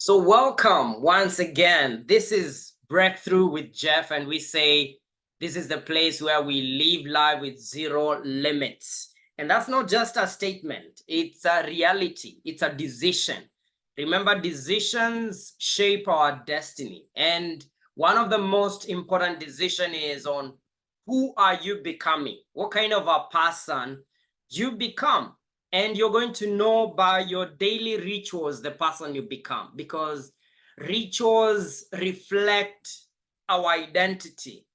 So welcome once again. This is Breakthrough with Jeff, and we say this is the place where we live life with zero limits. And that's not just a statement, it's a reality, it's a decision. Remember, decisions shape our destiny. And one of the most important decisions is on who are you becoming? What kind of a person you become? And you're going to know by your daily rituals the person you become, because rituals reflect our identity.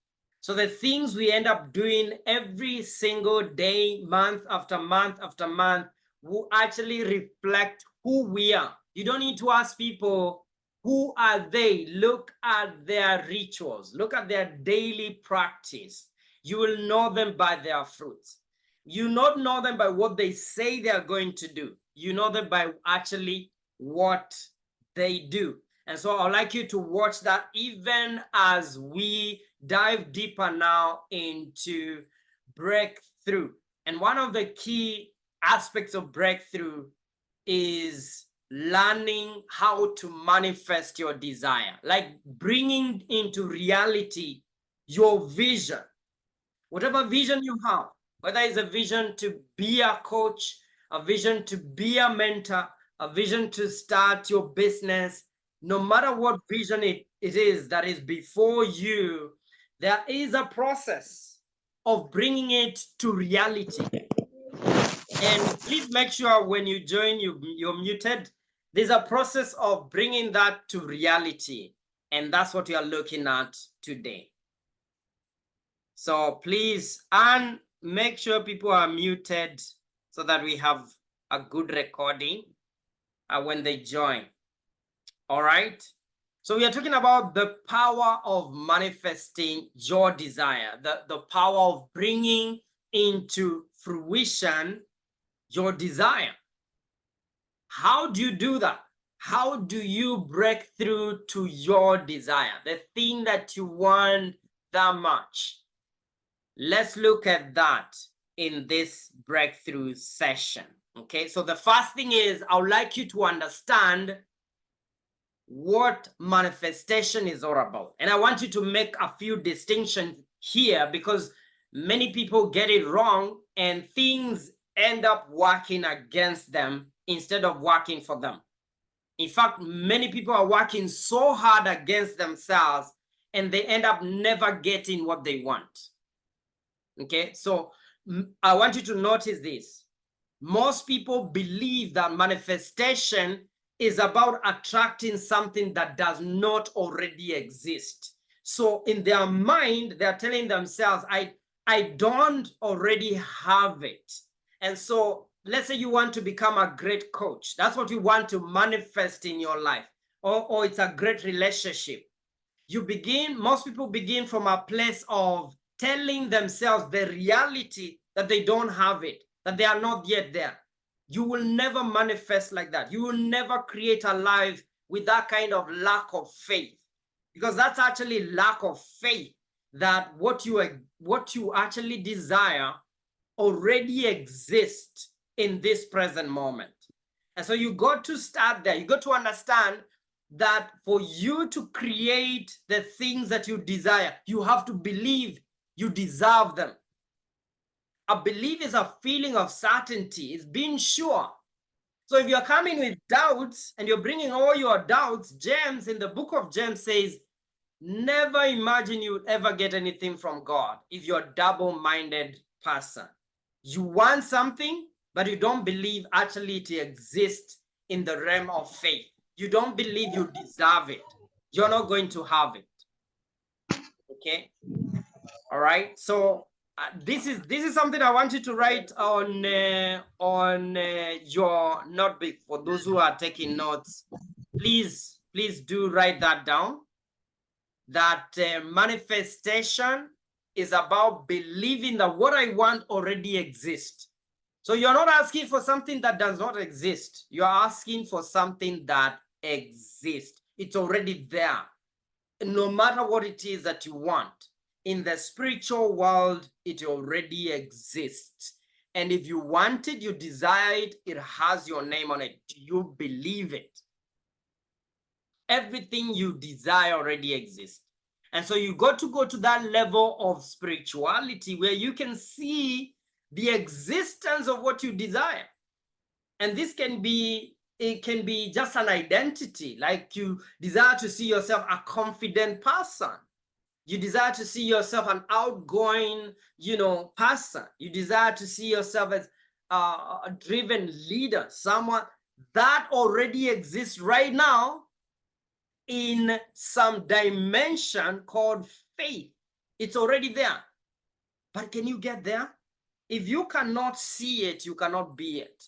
So the things we end up doing every single day, month after month after month, will actually reflect who we are. You don't need to ask people, who are they? Look at their rituals. Look at their daily practice. You will know them by their fruits. You not know them by what they say they are going to do. You know them by actually what they do. And so I'd like you to watch that even as we dive deeper now into breakthrough. And one of the key aspects of breakthrough is learning how to manifest your desire, like bringing into reality your vision, whatever vision you have, whether it's a vision to be a coach, a vision to be a mentor, a vision to start your business, no matter what vision it is that is before you, there is a process of bringing it to reality. And please make sure when you join, you're muted. There's a process of bringing that to reality. And that's what we are looking at today. So please, and make sure people are muted so that we have a good recording when they join. All right. So we are talking about the power of manifesting your desire, the power of bringing into fruition your desire. How do you do that? How do you break through to your desire, the thing that you want that much? Let's look at that in this breakthrough session. Okay, so the first thing is I would like you to understand what manifestation is all about. And I want you to make a few distinctions here, because many people get it wrong and things end up working against them instead of working for them. In fact, many people are working so hard against themselves and they end up never getting what they want. Okay, so I want you to notice this. Most people believe that manifestation is about attracting something that does not already exist. So in their mind, they're telling themselves, I don't already have it. And so let's say you want to become a great coach. That's what you want to manifest in your life. Or it's a great relationship. Most people begin from a place of telling themselves the reality that they don't have it, that they are not yet there. You will never manifest like that. You will never create a life with that kind of lack of faith, because that's actually lack of faith that what you actually desire already exists in this present moment. And so you got to start there. You got to understand that for you to create the things that you desire, you have to believe you deserve them. A belief is a feeling of certainty, it's being sure. So if you're coming with doubts and you're bringing all your doubts, James in the book of James says, never imagine you would ever get anything from God if you're a double-minded person. You want something, but you don't believe actually it exists in the realm of faith. You don't believe you deserve it. You're not going to have it. Okay? All right. So this is something I want you to write on your notebook. For those who are taking notes, please do write that down. That manifestation is about believing that what I want already exists. So you're not asking for something that does not exist. You're asking for something that exists. It's already there. No matter what it is that you want. In the spiritual world, it already exists. And if you want it, you desire it, it has your name on it. Do you believe it? everything you desire already exists. And so you got to go to that level of spirituality where you can see the existence of what you desire. And this can be, it can be just an identity, like you desire to see yourself a confident person. You desire to see yourself an outgoing, person. You desire to see yourself as a driven leader, someone that already exists right now in some dimension called faith. It's already there. But can you get there? If you cannot see it, you cannot be it.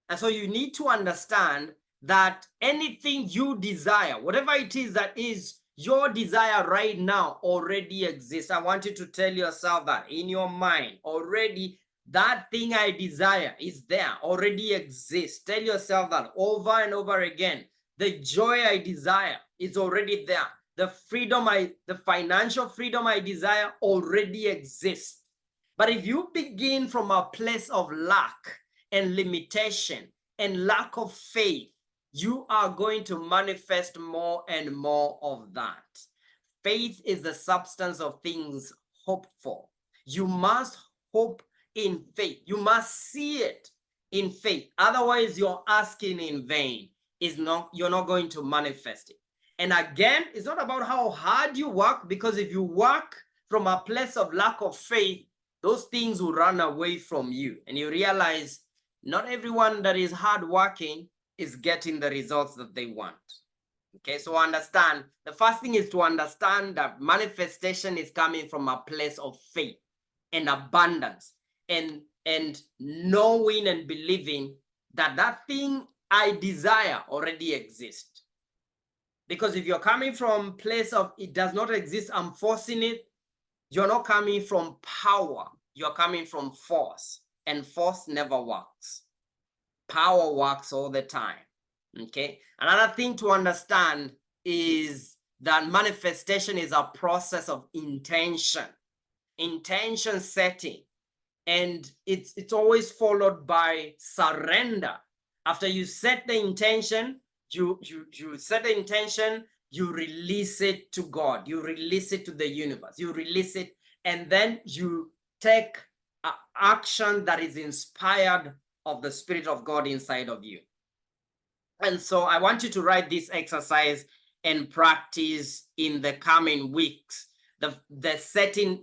And so you need to understand that anything you desire, whatever it is that is your desire right now, already exists. I want you to tell yourself that in your mind, already that thing I desire is there, already exists. Tell yourself that over and over again. The joy I desire is already there. The freedom the financial freedom I desire already exists. But if you begin from a place of lack and limitation and lack of faith, you are going to manifest more and more of that. Faith is the substance of things hoped for. You must hope in faith. You must see it in faith. Otherwise, you're asking in vain. You're not going to manifest it. And again, it's not about how hard you work, because if you work from a place of lack of faith, those things will run away from you. And you realize not everyone that is hardworking is getting the results that they want. Okay, so understand, the first thing is to understand that manifestation is coming from a place of faith and abundance and knowing and believing that that thing I desire already exists. Because if you're coming from a place of it does not exist, I'm forcing it, you're not coming from power, you're coming from force, and force never works. Power works all the time. Okay. Another thing to understand is that manifestation is a process of intention setting, and it's always followed by surrender. After you set the intention, you set the intention, you release it to God, you release it to the universe, you release it, and then you take action that is inspired of the Spirit of God inside of you. And so I want you to write this exercise and practice in the coming weeks. The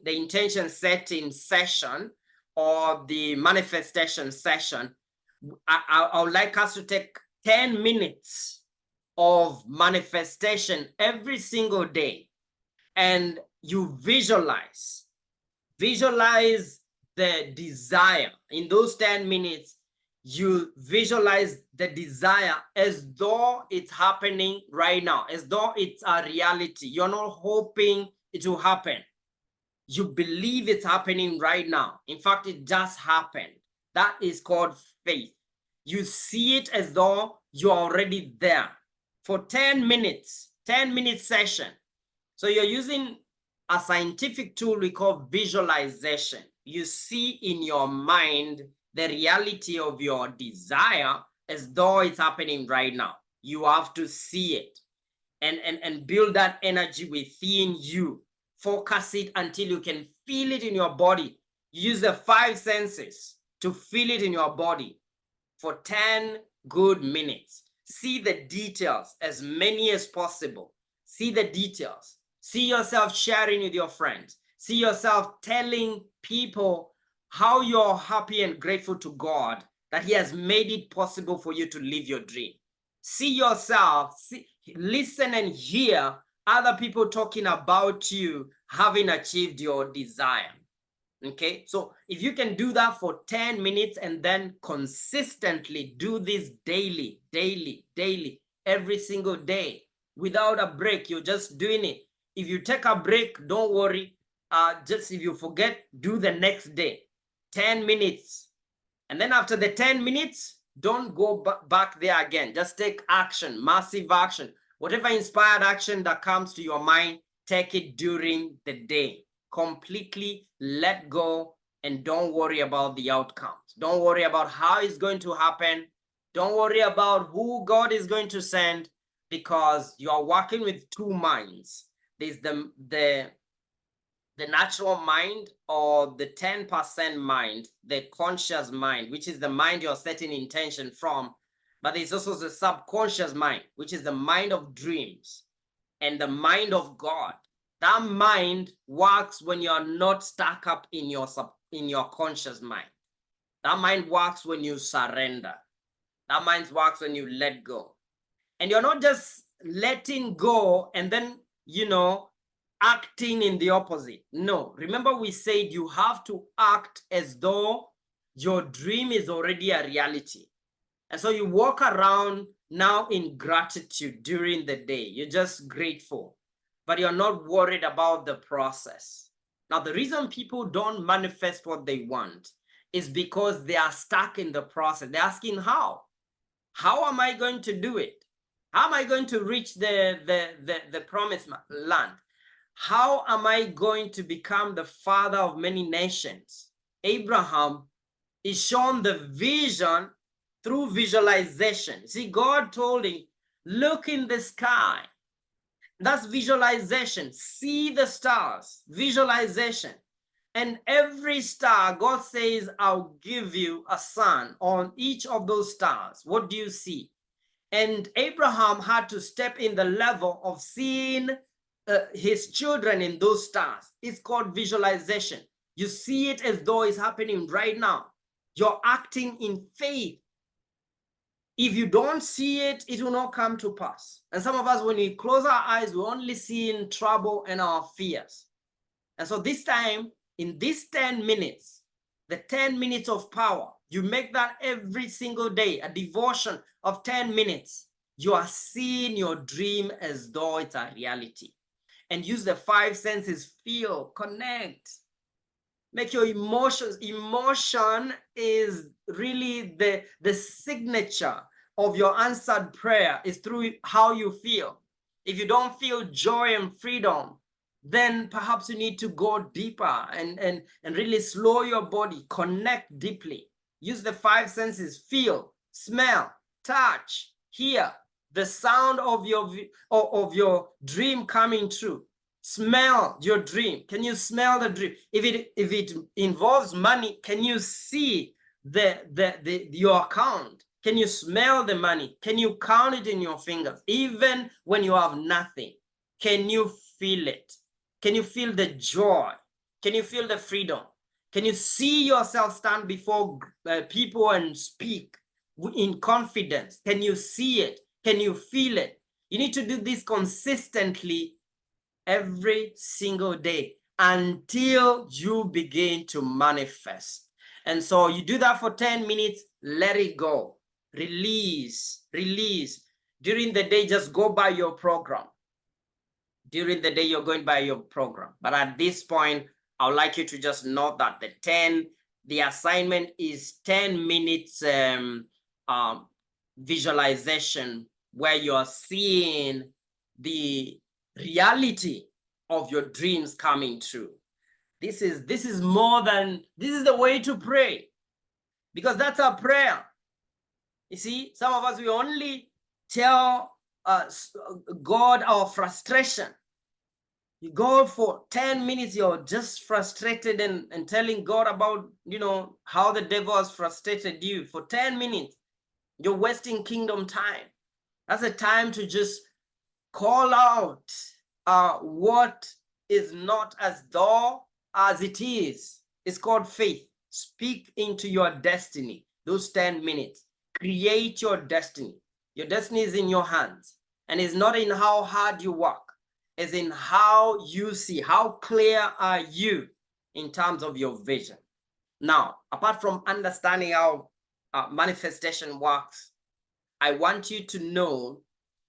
intention setting session or the manifestation session, I would like us to take 10 minutes of manifestation every single day. And you visualize the desire. In those 10 minutes, you visualize the desire as though it's happening right now, as though it's a reality. You're not hoping it will happen. You believe it's happening right now. In fact, it just happened. That is called faith. You see it as though you're already there for 10 minutes, 10-minute session. So you're using a scientific tool we call visualization. You see in your mind the reality of your desire as though it's happening right now. You have to see it and build that energy within you. Focus it until you can feel it in your body. Use the 5 senses to feel it in your body for 10 good minutes. See the details, as many as possible. See the details. See yourself sharing with your friends. See yourself telling people how you're happy and grateful to God that He has made it possible for you to live your dream. See yourself, listen and hear other people talking about you having achieved your desire. Okay, so if you can do that for 10 minutes and then consistently do this daily, every single day without a break, you're just doing it. If you take a break, don't worry. Just if you forget, do the next day. 10 minutes. And then after the 10 minutes, don't go back there again. Just take action, massive action. Whatever inspired action that comes to your mind, take it during the day. Completely let go and don't worry about the outcomes. Don't worry about how it's going to happen. Don't worry about who God is going to send. because you are working with two minds. There's the natural mind, or the 10% mind, the conscious mind, which is the mind you're setting intention from. But there's also the subconscious mind, which is the mind of dreams and the mind of God. That mind works when you're not stuck up in your conscious mind. That mind works when you surrender. That mind works when you let go. And you're not just letting go and then, acting in the opposite. No, remember we said you have to act as though your dream is already a reality. And so you walk around now in gratitude during the day. You're just grateful, but you're not worried about the process. Now, the reason people don't manifest what they want is because they are stuck in the process. They're asking how? How am I going to do it? How am I going to reach the promised land? How am I going to become the father of many nations? Abraham is shown the vision through visualization. See, God told him, look in the sky. That's visualization. See the stars, visualization. And every star, God says, I'll give you a son on each of those stars. What do you see? And Abraham had to step in the level of seeing his children in those stars. It's called visualization. You see it as though it's happening right now. You're acting in faith. If you don't see it, it will not come to pass. And some of us, when we close our eyes, we only see in trouble and our fears. And so this time, in these 10 minutes, the 10 minutes of power, you make that every single day, a devotion of 10 minutes. You are seeing your dream as though it's a reality. And use the 5 senses: feel, connect, make your emotions. Emotion is really the signature of your answered prayer, is through how you feel. If you don't feel joy and freedom, then perhaps you need to go deeper and really slow your body, connect deeply. Use the 5 senses: feel, smell, touch, hear, the sound of your dream coming true. Smell your dream. Can you smell the dream? If it involves money, can you see your account? Can you smell the money? Can you count it in your fingers? Even when you have nothing, can you feel it? Can you feel the joy? Can you feel the freedom? Can you see yourself stand before people and speak in confidence? Can you see it? Can you feel it? You need to do this consistently every single day until you begin to manifest. And so you do that for 10 minutes, let it go. Release. During the day, just go by your program. During the day, you're going by your program. But at this point, I would like you to just note that the assignment is 10 minutes visualization, where you're seeing the reality of your dreams coming true. This is the way to pray, because that's our prayer. You see, some of us, we only tell God our frustration. You go for 10 minutes, you're just frustrated and telling God about, how the devil has frustrated you. For 10 minutes, you're wasting kingdom time. That's a time to just call out what is not as though as it is. It's called faith. Speak into your destiny. Those 10 minutes. Create your destiny. Your destiny is in your hands. And it's not in how hard you work. It's in how you see. How clear are you in terms of your vision? Now, apart from understanding how manifestation works, I want you to know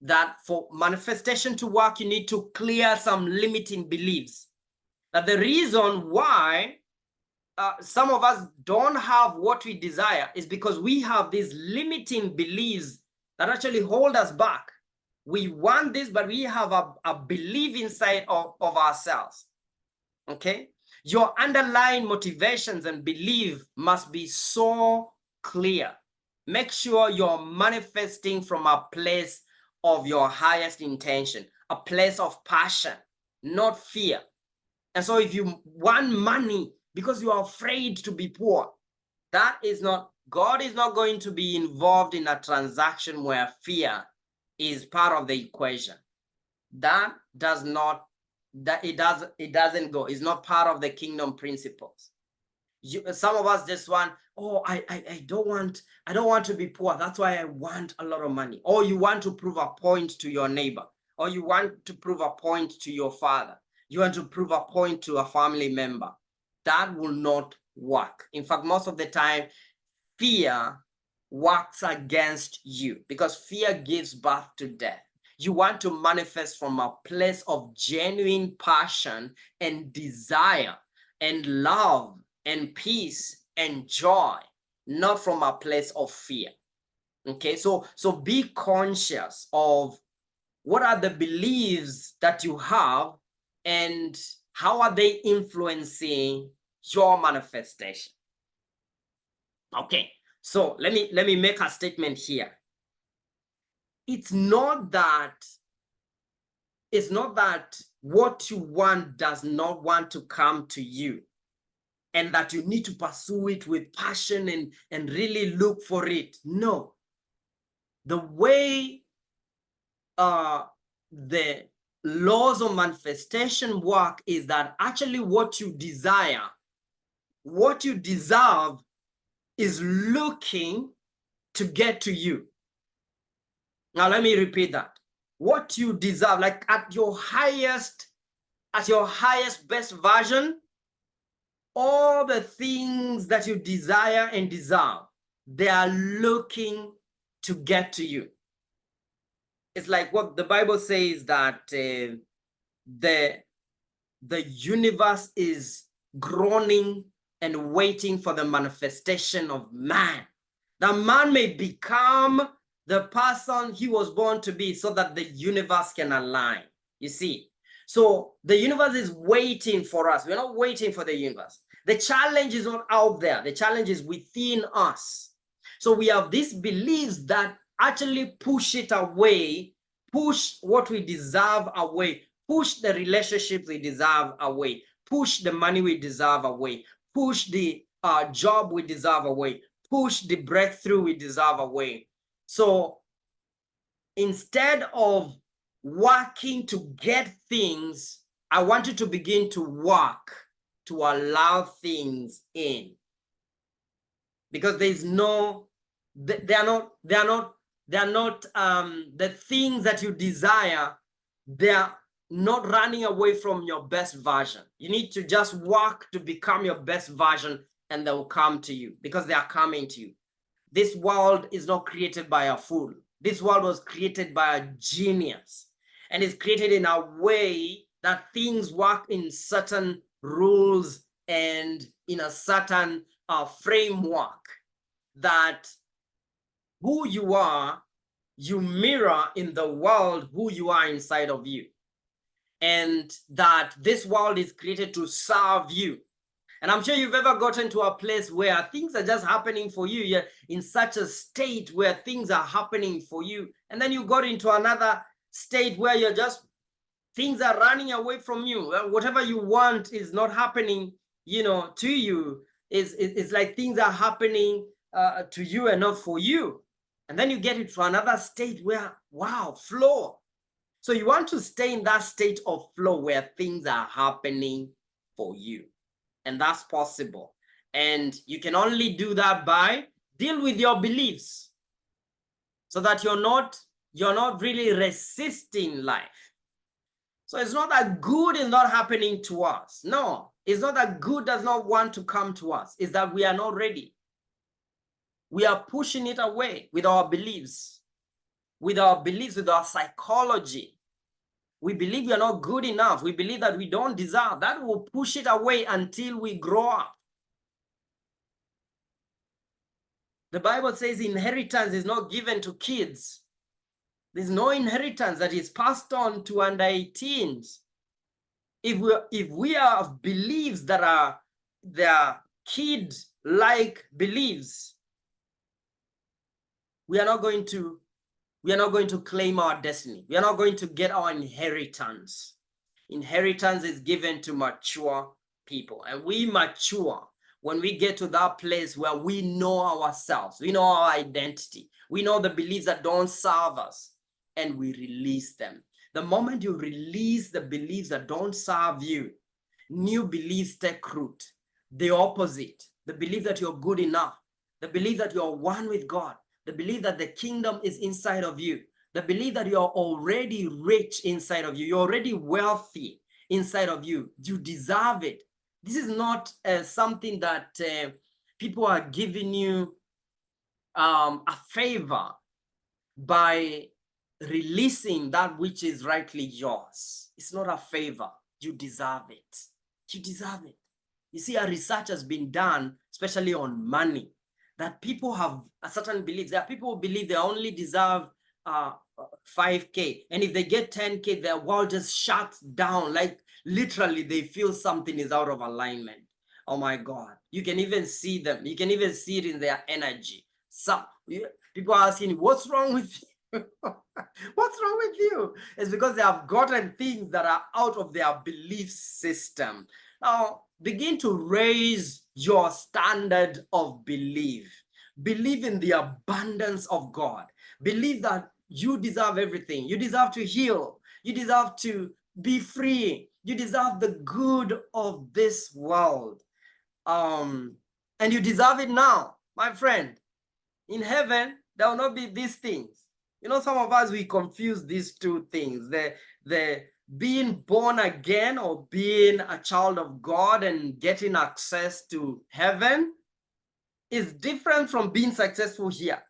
that for manifestation to work, you need to clear some limiting beliefs. That the reason why some of us don't have what we desire is because we have these limiting beliefs that actually hold us back. We want this, but we have a belief inside of ourselves. Okay? Your underlying motivations and belief must be so clear. Make sure you're manifesting from a place of your highest intention, a place of passion, not fear. And so if you want money because you are afraid to be poor, that is not, God is not going to be involved in a transaction where fear is part of the equation. That does not, it doesn't go. It's not part of the kingdom principles. Some of us just want, oh, I don't want to be poor. That's why I want a lot of money. Or you want to prove a point to your neighbor, or you want to prove a point to your father. You want to prove a point to a family member. That will not work. In fact, most of the time, fear works against you because fear gives birth to death. You want to manifest from a place of genuine passion and desire and love and peace and joy, not from a place of fear. Okay, so be conscious of what are the beliefs that you have and how are they influencing your manifestation. Okay, so let me make a statement here. It's not that what you want does not want to come to you and that you need to pursue it with passion and really look for it. No. The way the laws of manifestation work is that actually what you desire, what you deserve is looking to get to you. Now, let me repeat that. What you deserve, like at your highest, best version, all the things that you desire and deserve, they are looking to get to you. It's like what the Bible says that the universe is groaning and waiting for the manifestation of man. That man may become the person he was born to be so that the universe can align. You see? So the universe is waiting for us. We're not waiting for the universe. The challenge is not out there. The challenge is within us. So we have these beliefs that actually push it away, push what we deserve away, push the relationships we deserve away, push the money we deserve away, push the job we deserve away, push the breakthrough we deserve away. So instead of working to get things, I want you to begin to work to allow things in. Because there's no, they are not the things that you desire, they are not running away from your best version. You need to just work to become your best version and they will come to you because they are coming to you. This world is not created by a fool. This world was created by a genius and is created in a way that things work in certain rules and in a certain framework that who you are, you mirror in the world who you are inside of you. And that this world is created to serve you. And I'm sure you've ever gotten to a place where things are just happening for you. You're in such a state where things are happening for you. And then you got into another state where you're just, things are running away from you. Whatever you want is not happening, to you. It's like things are happening to you and not for you. And then you get into another state where, wow, flow. So you want to stay in that state of flow where things are happening for you. And that's possible. And you can only do that by deal with your beliefs so that you're not really resisting life. So it's not that good is not happening to us. No, it's not that good does not want to come to us. It's that we are not ready. We are pushing it away with our beliefs, with our psychology. We believe we are not good enough. We believe that we don't deserve. That will push it away until we grow up. The Bible says inheritance is not given to kids. There's no inheritance that is passed on to under 18s. If we have beliefs that are kid-like beliefs, we are not going to we are not going to claim our destiny. We are not going to get our inheritance. Inheritance is given to mature people, and we mature when we get to that place where we know ourselves, we know our identity, we know the beliefs that don't serve us, and we release them. The moment you release the beliefs that don't serve you, new beliefs take root. The opposite, the belief that you're good enough, the belief that you're one with God, the belief that the kingdom is inside of you, the belief that you're already rich inside of you, you're already wealthy inside of you, you deserve it. This is not something that people are giving you a favor by releasing that which is rightly yours. It's not a favor. You deserve it. You deserve it. You see, a research has been done, especially on money, that people have a certain belief. There are people who believe they only deserve 5K. And if they get 10K, their world just shuts down. Like literally, they feel something is out of alignment. Oh my God. You can even see them. You can even see it in their energy. Some people are asking, what's wrong with you? What's wrong with you? It's because they have gotten things that are out of their belief system. Now, begin to raise your standard of belief. Believe in the abundance of God. Believe that you deserve everything. You deserve to heal. You deserve to be free. You deserve the good of this world. And you deserve it now, my friend. In heaven, there will not be these things. You know, some of us, we confuse these two things. The being born again or being a child of God and getting access to heaven is different from being successful here.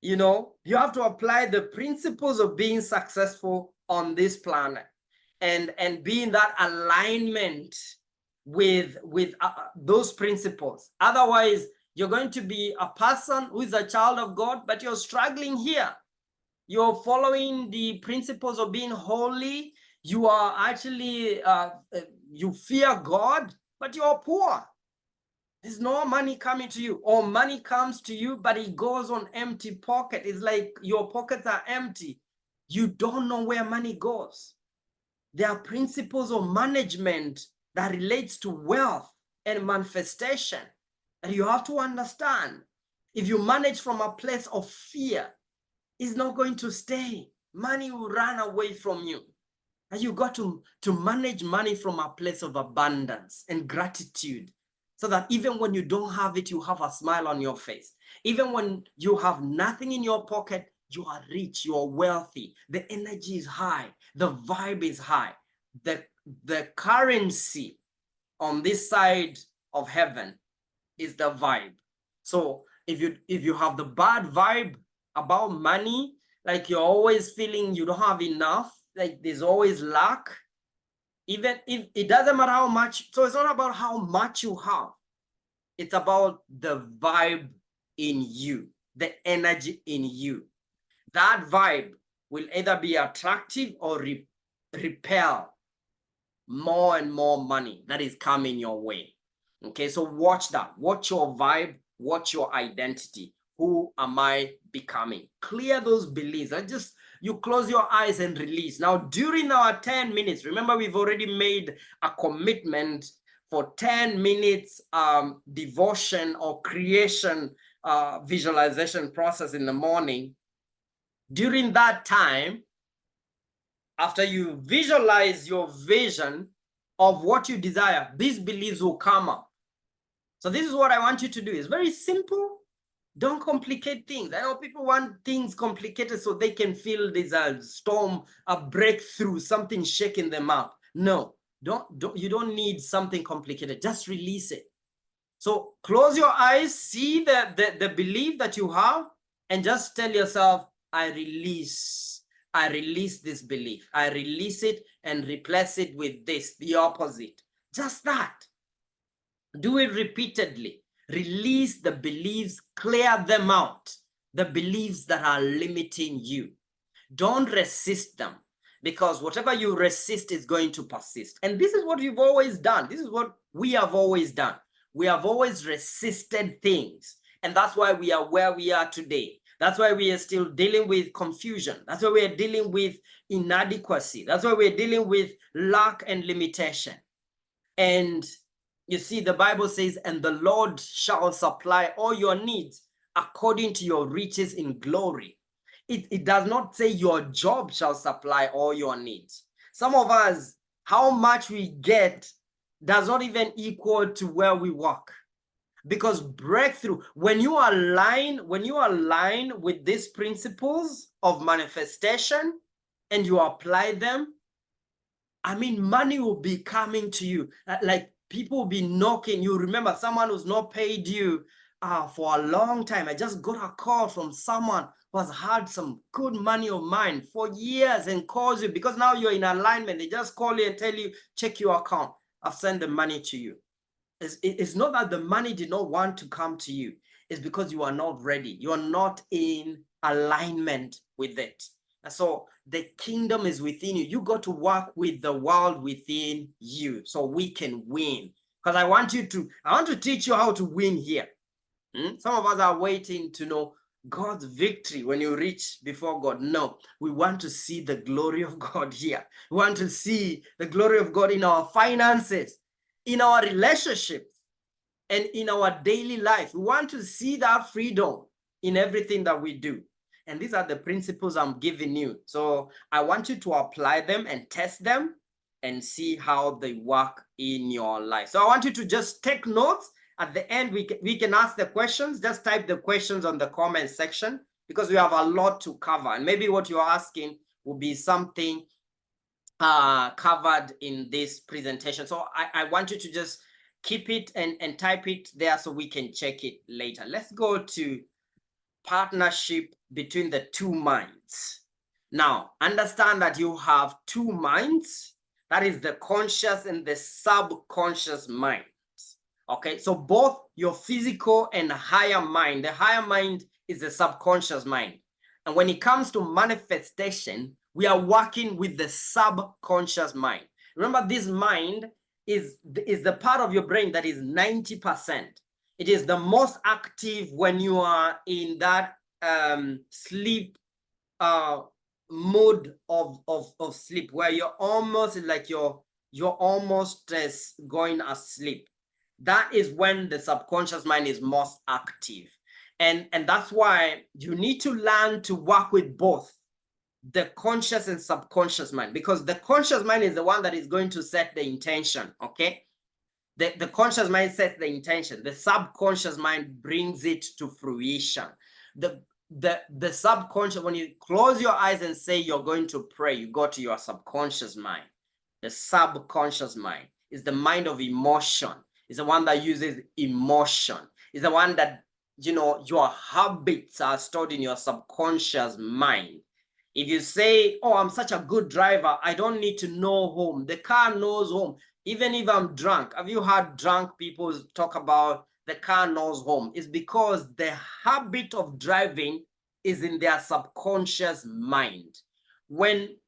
You know, you have to apply the principles of being successful on this planet and be in that alignment with those principles. Otherwise, you're going to be a person who is a child of God, but you're struggling here. You're following the principles of being holy. You are actually, you fear God, but you're poor. There's no money coming to you, or money comes to you, but it goes on empty pocket. It's like your pockets are empty. You don't know where money goes. There are principles of management that relates to wealth and manifestation that you have to understand. If you manage from a place of fear, it's not going to stay. Money will run away from you. And you got to manage money from a place of abundance and gratitude, so that even when you don't have it, you have a smile on your face. Even when you have nothing in your pocket, you are rich, you are wealthy. The energy is high. The vibe is high. The currency on this side of heaven is the vibe. So if you have the bad vibe about money, like you're always feeling you don't have enough, like there's always lack, even if it doesn't matter how much. So it's not about how much you have. It's about the vibe in you, the energy in you. That vibe will either be attractive or repel more and more money that is coming your way. Okay, so watch that. Watch your vibe. Watch your identity. Who am I becoming? Clear those beliefs. And just you close your eyes and release. Now, during our 10 minutes, remember we've already made a commitment for 10 minutes devotion or creation visualization process in the morning. During that time, after you visualize your vision of what you desire, these beliefs will come up. So this is what I want you to do. It's very simple. Don't complicate things. I know people want things complicated so they can feel there's a storm, a breakthrough, something shaking them up. No, you don't need something complicated. Just release it. So close your eyes, see the belief that you have, and just tell yourself, I release this belief. I release it and replace it with this, the opposite. Just that. Do it repeatedly. Release the beliefs, clear them out. The beliefs that are limiting you. Don't resist them, because whatever you resist is going to persist. And this is what you've always done. This is what we have always done. We have always resisted things. And that's why we are where we are today. That's why we are still dealing with confusion. That's why we are dealing with inadequacy. That's why we're dealing with lack and limitation. And you see, the Bible says, and the Lord shall supply all your needs according to your riches in glory. It does not say your job shall supply all your needs. Some of us, how much we get does not even equal to where we work. Because breakthrough, when you align with these principles of manifestation and you apply them, I mean, money will be coming to you. Like people will be knocking. You remember someone who's not paid you for a long time. I just got a call from someone who has had some good money of mine for years and calls you because now you're in alignment. They just call you and tell you, check your account. I've sent the money to you. It's not that the money did not want to come to you. It's because you are not ready. You are not in alignment with it. And so the kingdom is within you. You got to work with the world within you so we can win. Because I want to teach you how to win here. Some of us are waiting to know God's victory when you reach before God. No, we want to see the glory of God here. We want to see the glory of God in our finances, in our relationships, and in our daily life. We want to see that freedom in everything that we do. And these are the principles I'm giving you. So I want you to apply them and test them and see how they work in your life. So I want you to just take notes. At the end, we can ask the questions. Just type the questions on the comment section because we have a lot to cover. And maybe what you're asking will be something covered in this presentation. So I want you to just keep it and type it there so we can check it later. Let's go to partnership between the two minds. Now, understand that you have two minds. That is the conscious and the subconscious mind. Okay, so both your physical and higher mind. The higher mind is the subconscious mind. And when it comes to manifestation, we are working with the subconscious mind. Remember, this mind is the part of your brain that is 90%. It is the most active when you are in that sleep mode of sleep, where you're almost like you're almost going asleep. That is when the subconscious mind is most active. And that's why you need to learn to work with both the conscious and subconscious mind, because the conscious mind is the one that is going to set the intention, okay? The conscious mind sets the intention. The subconscious mind brings it to fruition. The subconscious, when you close your eyes and say you're going to pray, you go to your subconscious mind. The subconscious mind is the mind of emotion. It's the one that uses emotion. It's the one that, your habits are stored in your subconscious mind. If you say, oh, I'm such a good driver, I don't need to know home. The car knows home. Even if I'm drunk. Have you heard drunk people talk about the car knows home? It's because the habit of driving is in their subconscious mind. When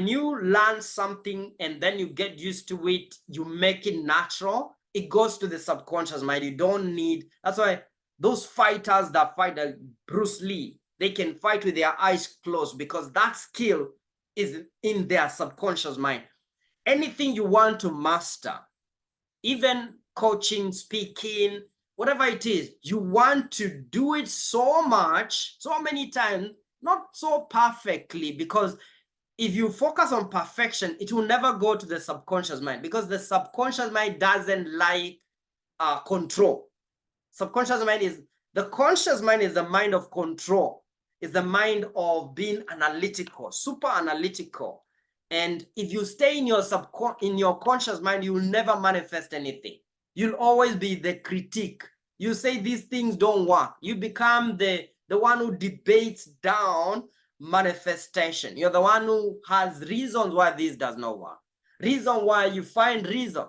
you learn something and then you get used to it, you make it natural, it goes to the subconscious mind. You don't need, that's why those fighters that fight, like Bruce Lee, they can fight with their eyes closed because that skill is in their subconscious mind. Anything you want to master, even coaching, speaking, whatever it is, you want to do it so much, so many times, not so perfectly, because if you focus on perfection, it will never go to the subconscious mind, because the subconscious mind doesn't like control. The conscious mind is the mind of control. It's the mind of being analytical, super analytical. And if you stay in your conscious mind, you will never manifest anything. You'll always be the critique. You say these things don't work. You become the one who debates down manifestation. You're the one who has reasons why this does not work. Reason why you find reason.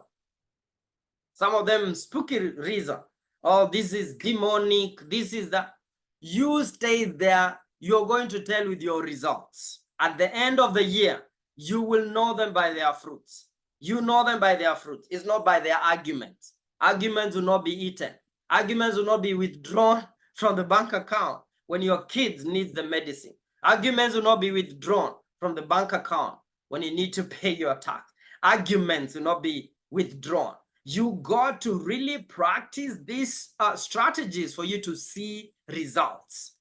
Some of them spooky reason. Oh, this is demonic. This is that. You stay there. You're going to tell with your results. At the end of the year, you will know them by their fruits. You know them by their fruits. It's not by their arguments. Arguments will not be eaten. Arguments will not be withdrawn from the bank account. when your kids need the medicine. Arguments will not be withdrawn from the bank account when you need to pay your tax. Arguments will not be withdrawn. You got to really practice these strategies for you to see results.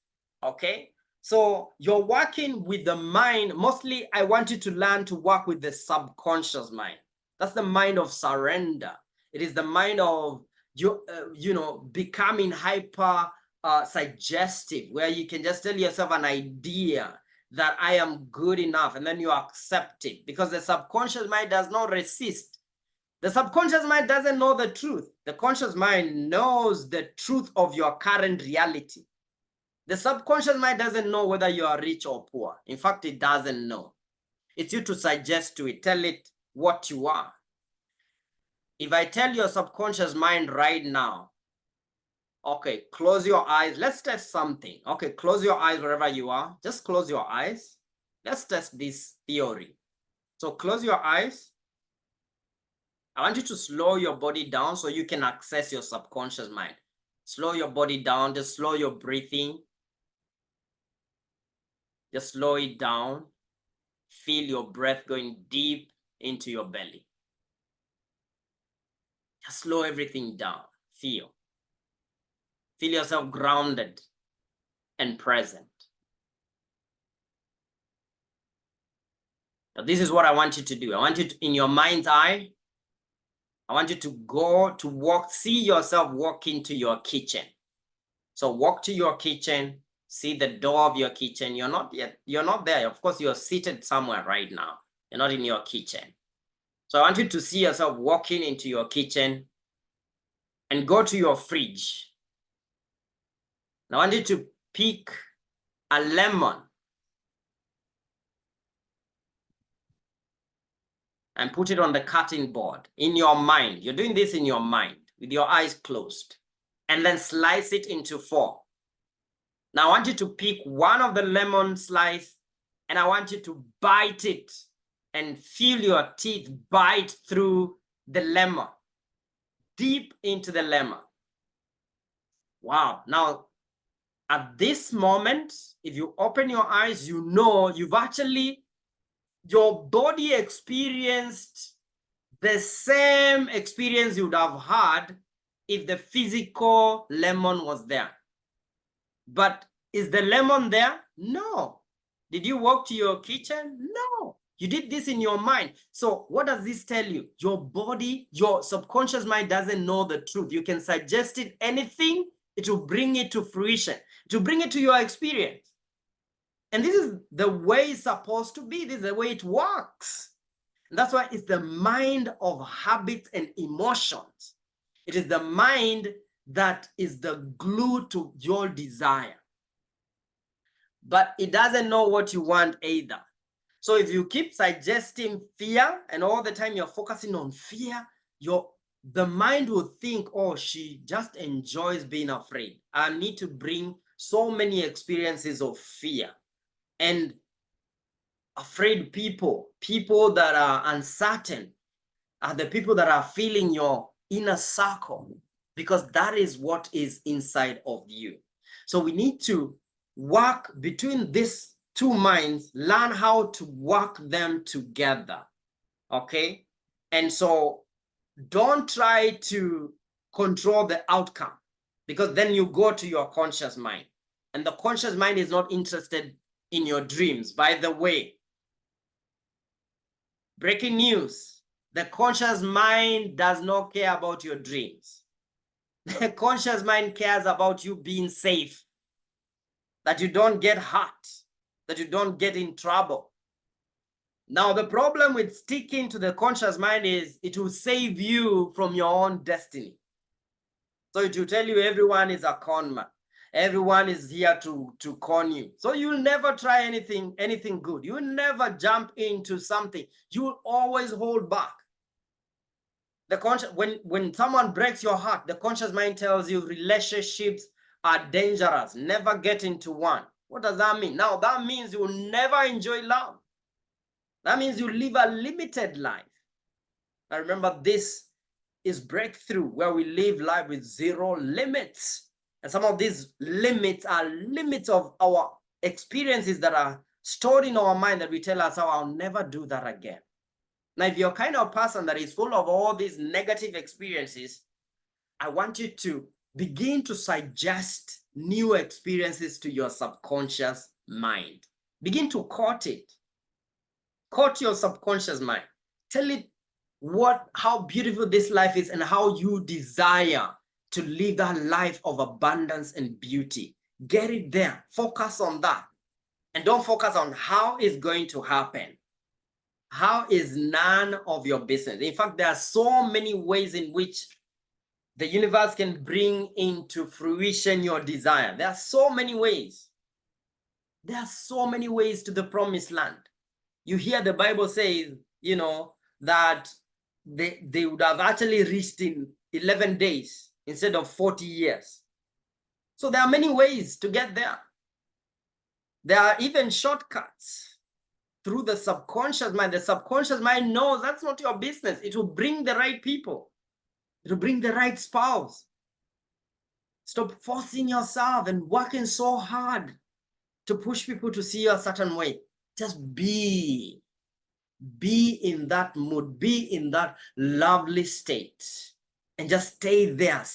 Okay? So you're working with the mind. Mostly, I want you to learn to work with the subconscious mind. That's the mind of surrender. It is the mind of becoming hyper suggestive, where you can just tell yourself an idea that I am good enough, and then you accept it, because the subconscious mind does not resist. The subconscious mind doesn't know the truth. The conscious mind knows the truth of your current reality. The subconscious mind doesn't know whether you are rich or poor. In fact, it doesn't know. It's you to suggest to it, tell it what you are. If I tell your subconscious mind right now, okay, close your eyes. Let's test something. Okay, close your eyes wherever you are. Just close your eyes. Let's test this theory. So close your eyes. I want you to slow your body down so you can access your subconscious mind. Slow your body down. Just slow your breathing. Just slow it down. Feel your breath going deep into your belly. Just slow everything down. Feel yourself grounded and present. Now, this is what I want you to do. I want you to, in your mind's eye, I want you to go to walk, see yourself walk into your kitchen. So walk to your kitchen, see the door of your kitchen. You're not there. Of course, you're seated somewhere right now. You're not in your kitchen. So I want you to see yourself walking into your kitchen and go to your fridge. Now, I want you to pick a lemon and put it on the cutting board in your mind. You're doing this in your mind with your eyes closed, and then slice it into 4. Now I want you to pick one of the lemon slice, and I want you to bite it and feel your teeth bite through the lemon, deep into the lemon. Wow. Now, at this moment, if you open your eyes, you know your body experienced the same experience you would have had if the physical lemon was there. But is the lemon there? No. Did you walk to your kitchen? No. You did this in your mind. So what does this tell you? Your body, your subconscious mind doesn't know the truth. You can suggest it anything, it will bring it to fruition, to bring it to your experience. And this is the way it's supposed to be. This is the way it works. And that's why it's the mind of habits and emotions. It is the mind that is the glue to your desire. But it doesn't know what you want either. So if you keep suggesting fear and all the time you're focusing on fear, the mind will think, oh, she just enjoys being afraid. I need to bring so many experiences of fear. And afraid people that are uncertain, are the people that are filling your inner circle, because that is what is inside of you. So we need to work between these two minds, learn how to work them together. Okay? And so don't try to control the outcome, because then you go to your conscious mind. And the conscious mind is not interested in your dreams. By the way, breaking news, the conscious mind does not care about your dreams. The conscious mind cares about you being safe, that you don't get hurt, that you don't get in trouble. Now, the problem with sticking to the conscious mind is it will save you from your own destiny. So it will tell you everyone is a con man. Everyone is here to con you. So you'll never try anything good. You'll never jump into something. You'll always hold back. When someone breaks your heart, the conscious mind tells you relationships are dangerous. Never get into one. What does that mean? Now, that means you will never enjoy love. That means you live a limited life. Now, remember, this is breakthrough, where we live life with 0 limits. And some of these limits are limits of our experiences that are stored in our mind that we tell ourselves, I'll never do that again. Now, if you're kind of person that is full of all these negative experiences, I want you to begin to suggest new experiences to your subconscious mind. Begin to court it. Court your subconscious mind. Tell it how beautiful this life is and how you desire to live that life of abundance and beauty. Get it there. Focus on that. And don't focus on how it's going to happen. How is none of your business. In fact, there are so many ways in which the universe can bring into fruition your desire. There are so many ways. There are so many ways to the promised land. You hear the Bible says, that they would have actually reached in 11 days instead of 40 years. So there are many ways to get there. There are even shortcuts through the subconscious mind. The subconscious mind knows that's not your business. It will bring the right people. It will bring the right spouse. Stop forcing yourself and working so hard to push people to see you a certain way. Just be in that mood, be in that lovely state, and just stay there,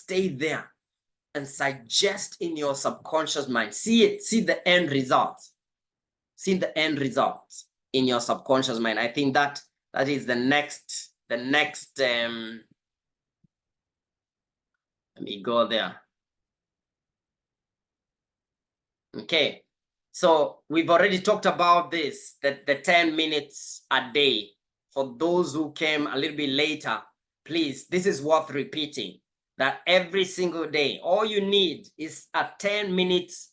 and suggest in your subconscious mind. See the end results. See the end results in your subconscious mind. I think that is the next. Let me go there. Okay. So we've already talked about this, that the 10 minutes a day. For those who came a little bit later, please, this is worth repeating, that every single day, all you need is a 10 minutes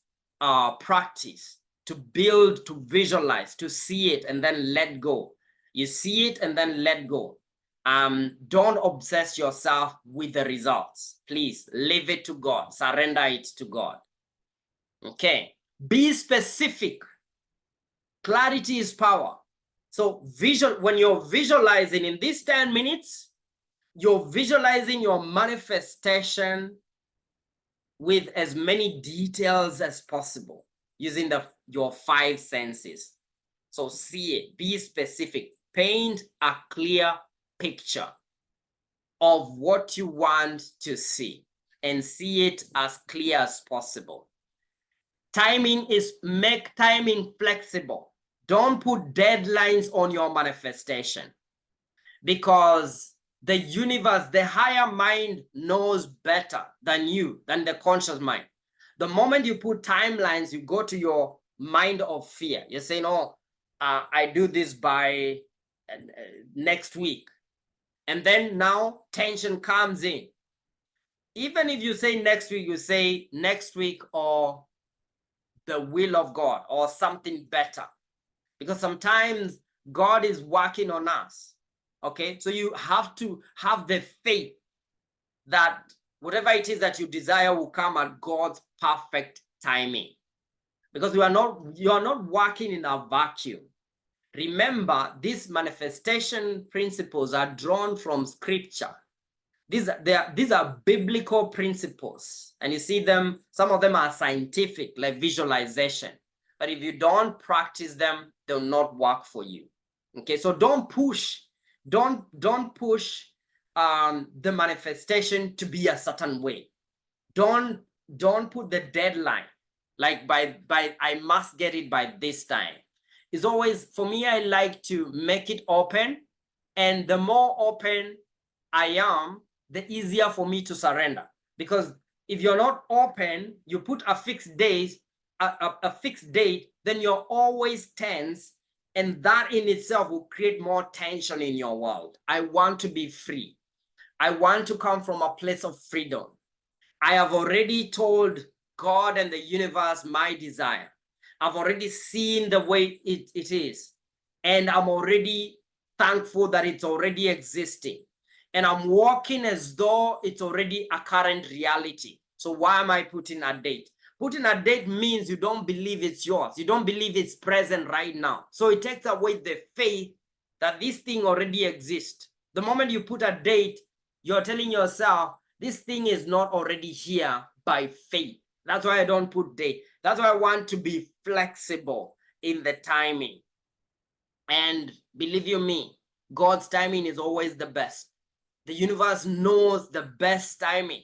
practice to build, to visualize, to see it, and then let go. You see it and then let go. Don't obsess yourself with the results. Please leave it to God. Surrender it to God. Okay. Be specific. Clarity is power. So when you're visualizing in these 10 minutes, you're visualizing your manifestation with as many details as possible using your 5 senses. So see it, be specific, paint a clear picture of what you want to see and see it as clear as possible. Make timing flexible. Don't put deadlines on your manifestation, because the universe, the higher mind, knows better than the conscious mind. The moment you put timelines, you go to your mind of fear. You're saying, I do this by next week. And then now tension comes in. Even if you say next week, you say next week or the will of God or something better. Because sometimes God is working on us. Okay, so you have to have the faith that whatever it is that you desire will come at God's perfect timing. Because you are not working in a vacuum. Remember, these manifestation principles are drawn from scripture. These are biblical principles, and you see them, some of them are scientific, like visualization. But if you don't practice them, they'll not work for you. Okay, so don't push the manifestation to be a certain way. Don't put the deadline like by I must get it by this time. It's always, for me, I like to make it open, and the more open I am, the easier for me to surrender. Because if you're not open, you put a fixed date, then you're always tense, and that in itself will create more tension in your world. I want to be free. I want to come from a place of freedom. I have already told God and the universe my desire. I've already seen the way it is, and I'm already thankful that it's already existing. And I'm walking as though it's already a current reality. So why am I putting a date? Putting a date means you don't believe it's yours. You don't believe it's present right now. So it takes away the faith that this thing already exists. The moment you put a date, you're telling yourself, this thing is not already here by faith. That's why I don't put date. That's why I want to be flexible in the timing. And believe you me, God's timing is always the best. The universe knows the best timing.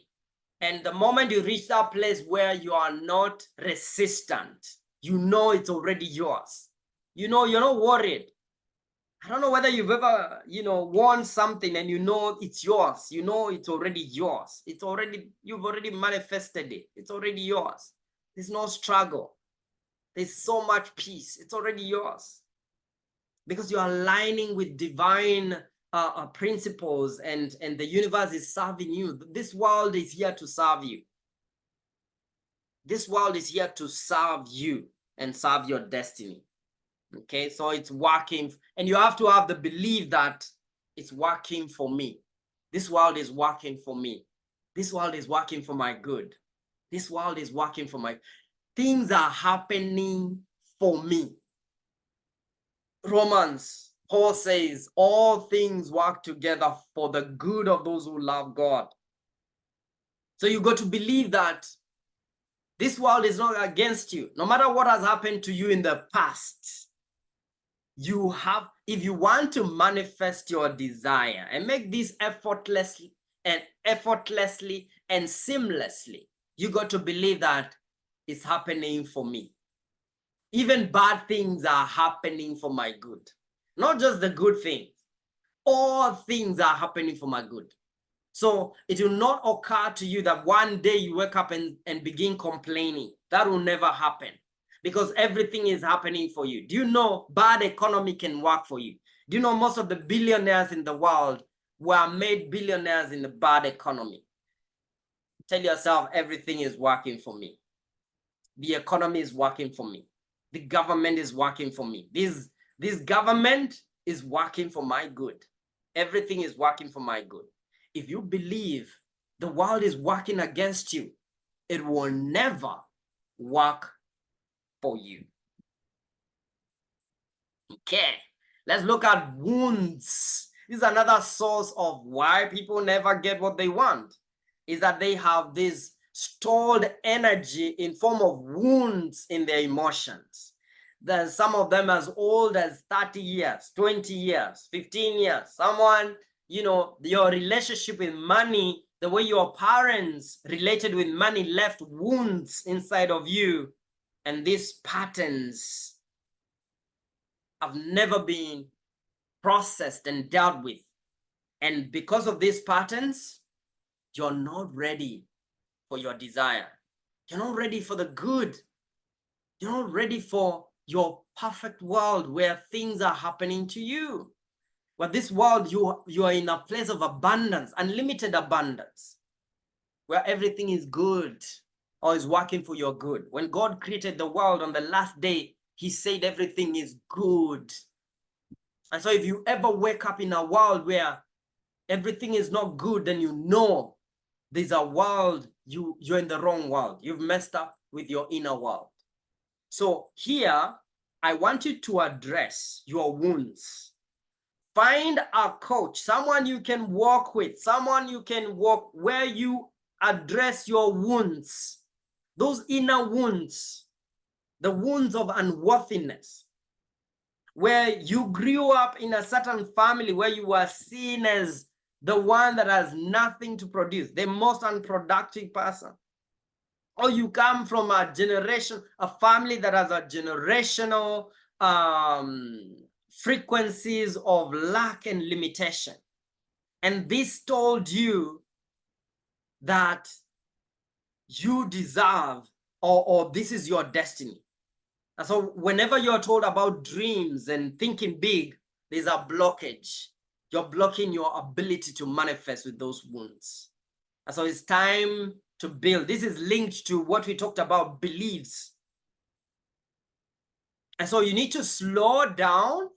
And the moment you reach that place where you are not resistant, you know it's already yours. You know, you're not worried. I don't know whether you've ever, won something and you know it's yours. You know it's already yours. You've already manifested it. It's already yours. There's no struggle. There's so much peace. It's already yours. Because you're aligning with divine principles, and the universe is serving you. This world is here to serve you. This world is here to serve you and serve your destiny. Okay, so it's working, and you have to have the belief that it's working for me. This world is working for me. This world is working for my good. This world is working for my... Things are happening for me. Romans, Paul says, all things work together for the good of those who love God. So you got to believe that this world is not against you. No matter what has happened to you in the past, you have, if you want to manifest your desire and make this effortlessly and seamlessly, you got to believe that it's happening for me. Even bad things are happening for my good. Not just the good things. All things are happening for my good. So it will not occur to you that one day you wake up and begin complaining. That will never happen, because everything is happening for you. Do you know bad economy can work for you? Do you know most of the billionaires in the world were made billionaires in the bad economy? Tell yourself, everything is working for me. The economy is working for me. The government is working for me. This government is working for my good. Everything is working for my good. If you believe the world is working against you, it will never work for you. Okay, let's look at wounds. This is another source of why people never get what they want, is that they have this stored energy in form of wounds in their emotions. There's some of them as old as 30 years, 20 years, 15 years. Someone, your relationship with money, the way your parents related with money left wounds inside of you. And these patterns have never been processed and dealt with. And because of these patterns, you're not ready for your desire. You're not ready for the good. You're not ready for your perfect world where things are happening to you. But this world, you are in a place of abundance, unlimited abundance, where everything is good or is working for your good. When God created the world on the last day, he said everything is good. And so if you ever wake up in a world where everything is not good, then you know there's a world, you're in the wrong world. You've messed up with your inner world. So here, I want you to address your wounds. Find a coach, someone you can walk with, someone you can walk where you address your wounds, those inner wounds, the wounds of unworthiness, where you grew up in a certain family where you were seen as the one that has nothing to produce, the most unproductive person. Or you come from a family that has a generational frequencies of lack and limitation. And this told you that you deserve, or this is your destiny. And so whenever you're told about dreams and thinking big, there's a blockage. You're blocking your ability to manifest with those wounds. And so it's time to build. This is linked to what we talked about, beliefs. And so you need to slow down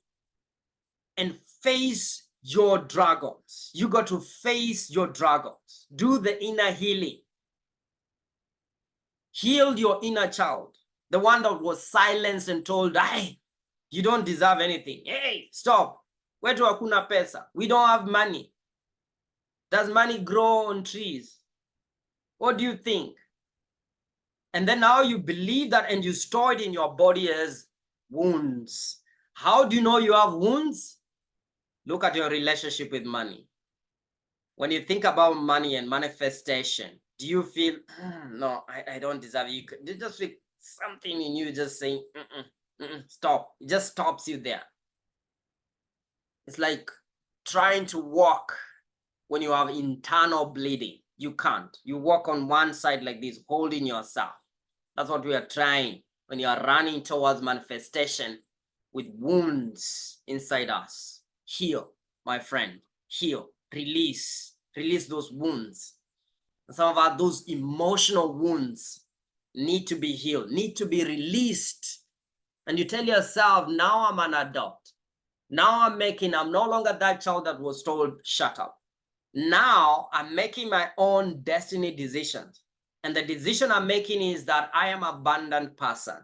and face your dragons. You got to face your dragons. Do the inner healing. Heal your inner child, the one that was silenced and told, hey, you don't deserve anything. Hey, stop. Wetu hakuna pesa. We don't have money. Does money grow on trees? What do you think? And then now you believe that and you store it in your body as wounds. How do you know you have wounds? Look at your relationship with money. When you think about money and manifestation, do you feel, no, I don't deserve it? You just feel something in you just saying, stop. It just stops you there. It's like trying to walk when you have internal bleeding. You can't. You walk on one side like this, holding yourself. That's what we are trying when you are running towards manifestation with wounds inside us. Heal, my friend. Heal. Release. Release those wounds. Some of our those emotional wounds need to be healed, need to be released. And you tell yourself, now I'm an adult. Now I'm no longer that child that was told, shut up. Now I'm making my own destiny decisions. And the decision I'm making is that I am an abundant person.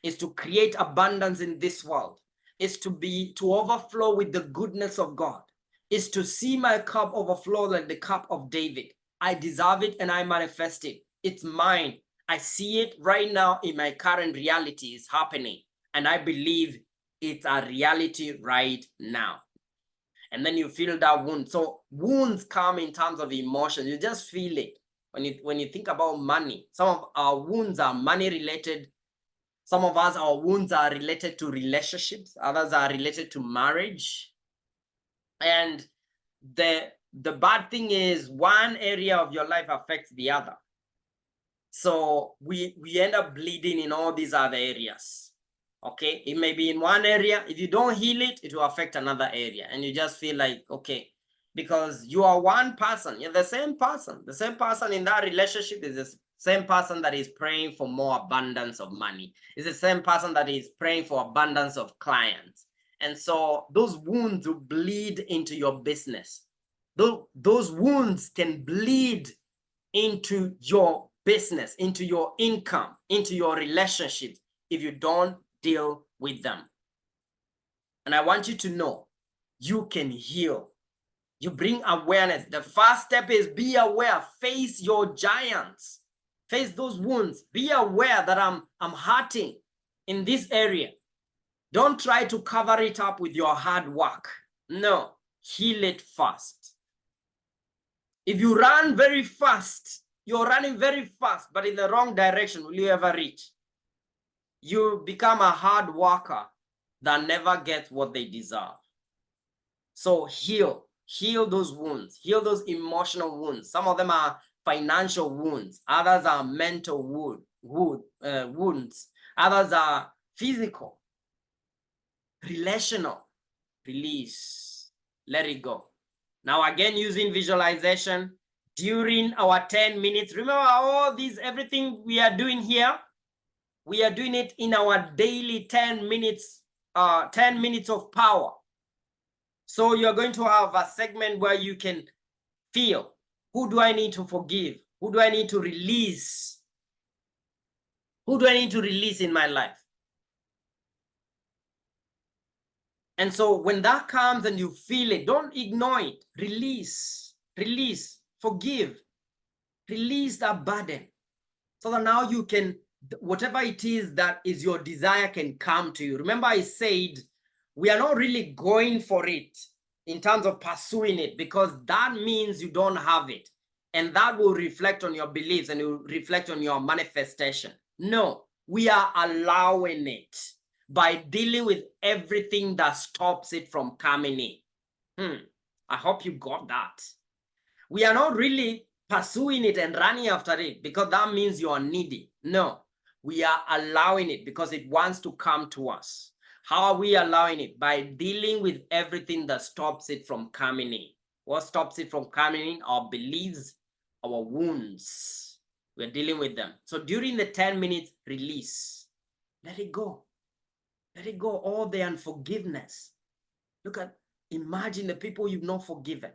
Is to create abundance in this world. Is to overflow with the goodness of God. Is to see my cup overflow like the cup of David. I deserve it and I manifest it. It's mine. I see it right now in my current reality is happening. And I believe it's a reality right now. And then you feel that wound. So wounds come in terms of emotion. You just feel it. When you think about money, some of our wounds are money related. Some of us, our wounds are related to relationships. Others are related to marriage. And the bad thing is one area of your life affects the other. So we end up bleeding in all these other areas. Okay, it may be in one area. If you don't heal it, it will affect another area. And you just feel like, okay, because you are one person, you're the same person. The same person in that relationship is the same person that is praying for more abundance of money. It's the same person that is praying for abundance of clients. And so those wounds will bleed into your business. Those wounds can bleed into your business, into your income, into your relationships if you don't deal with them. And I want you to know you can heal. You bring awareness. The first step is be aware. Face your giants. Face those wounds. Be aware that I'm hurting in this area. Don't try to cover it up with your hard work. No, heal it first. If you run very fast, you're running very fast, but in the wrong direction, will you ever reach? You become a hard worker that never gets what they deserve. So heal those wounds, heal those emotional wounds. Some of them are financial wounds, others are mental wounds, others are physical, relational. Release, let it go. Now again, using visualization during our 10 minutes. Remember all these, everything we are doing here, we are doing it in our daily 10 minutes of power. So you're going to have a segment where you can feel, who do I need to forgive? Who do I need to release? Who do I need to release in my life? And so when that comes and you feel it, don't ignore it. Release, forgive, release that burden. So that now you can, whatever it is that is your desire can come to you. Remember I said, we are not really going for it in terms of pursuing it, because that means you don't have it. And that will reflect on your beliefs and it will reflect on your manifestation. No, we are allowing it by dealing with everything that stops it from coming in. I hope you got that. We are not really pursuing it and running after it because that means you are needy. No, we are allowing it because it wants to come to us. How are we allowing it? By dealing with everything that stops it from coming in. What stops it from coming in? Our beliefs, our wounds. We're dealing with them. So during the 10 minutes, release. Let it go. Let it go. All the unforgiveness. Imagine the people you've not forgiven.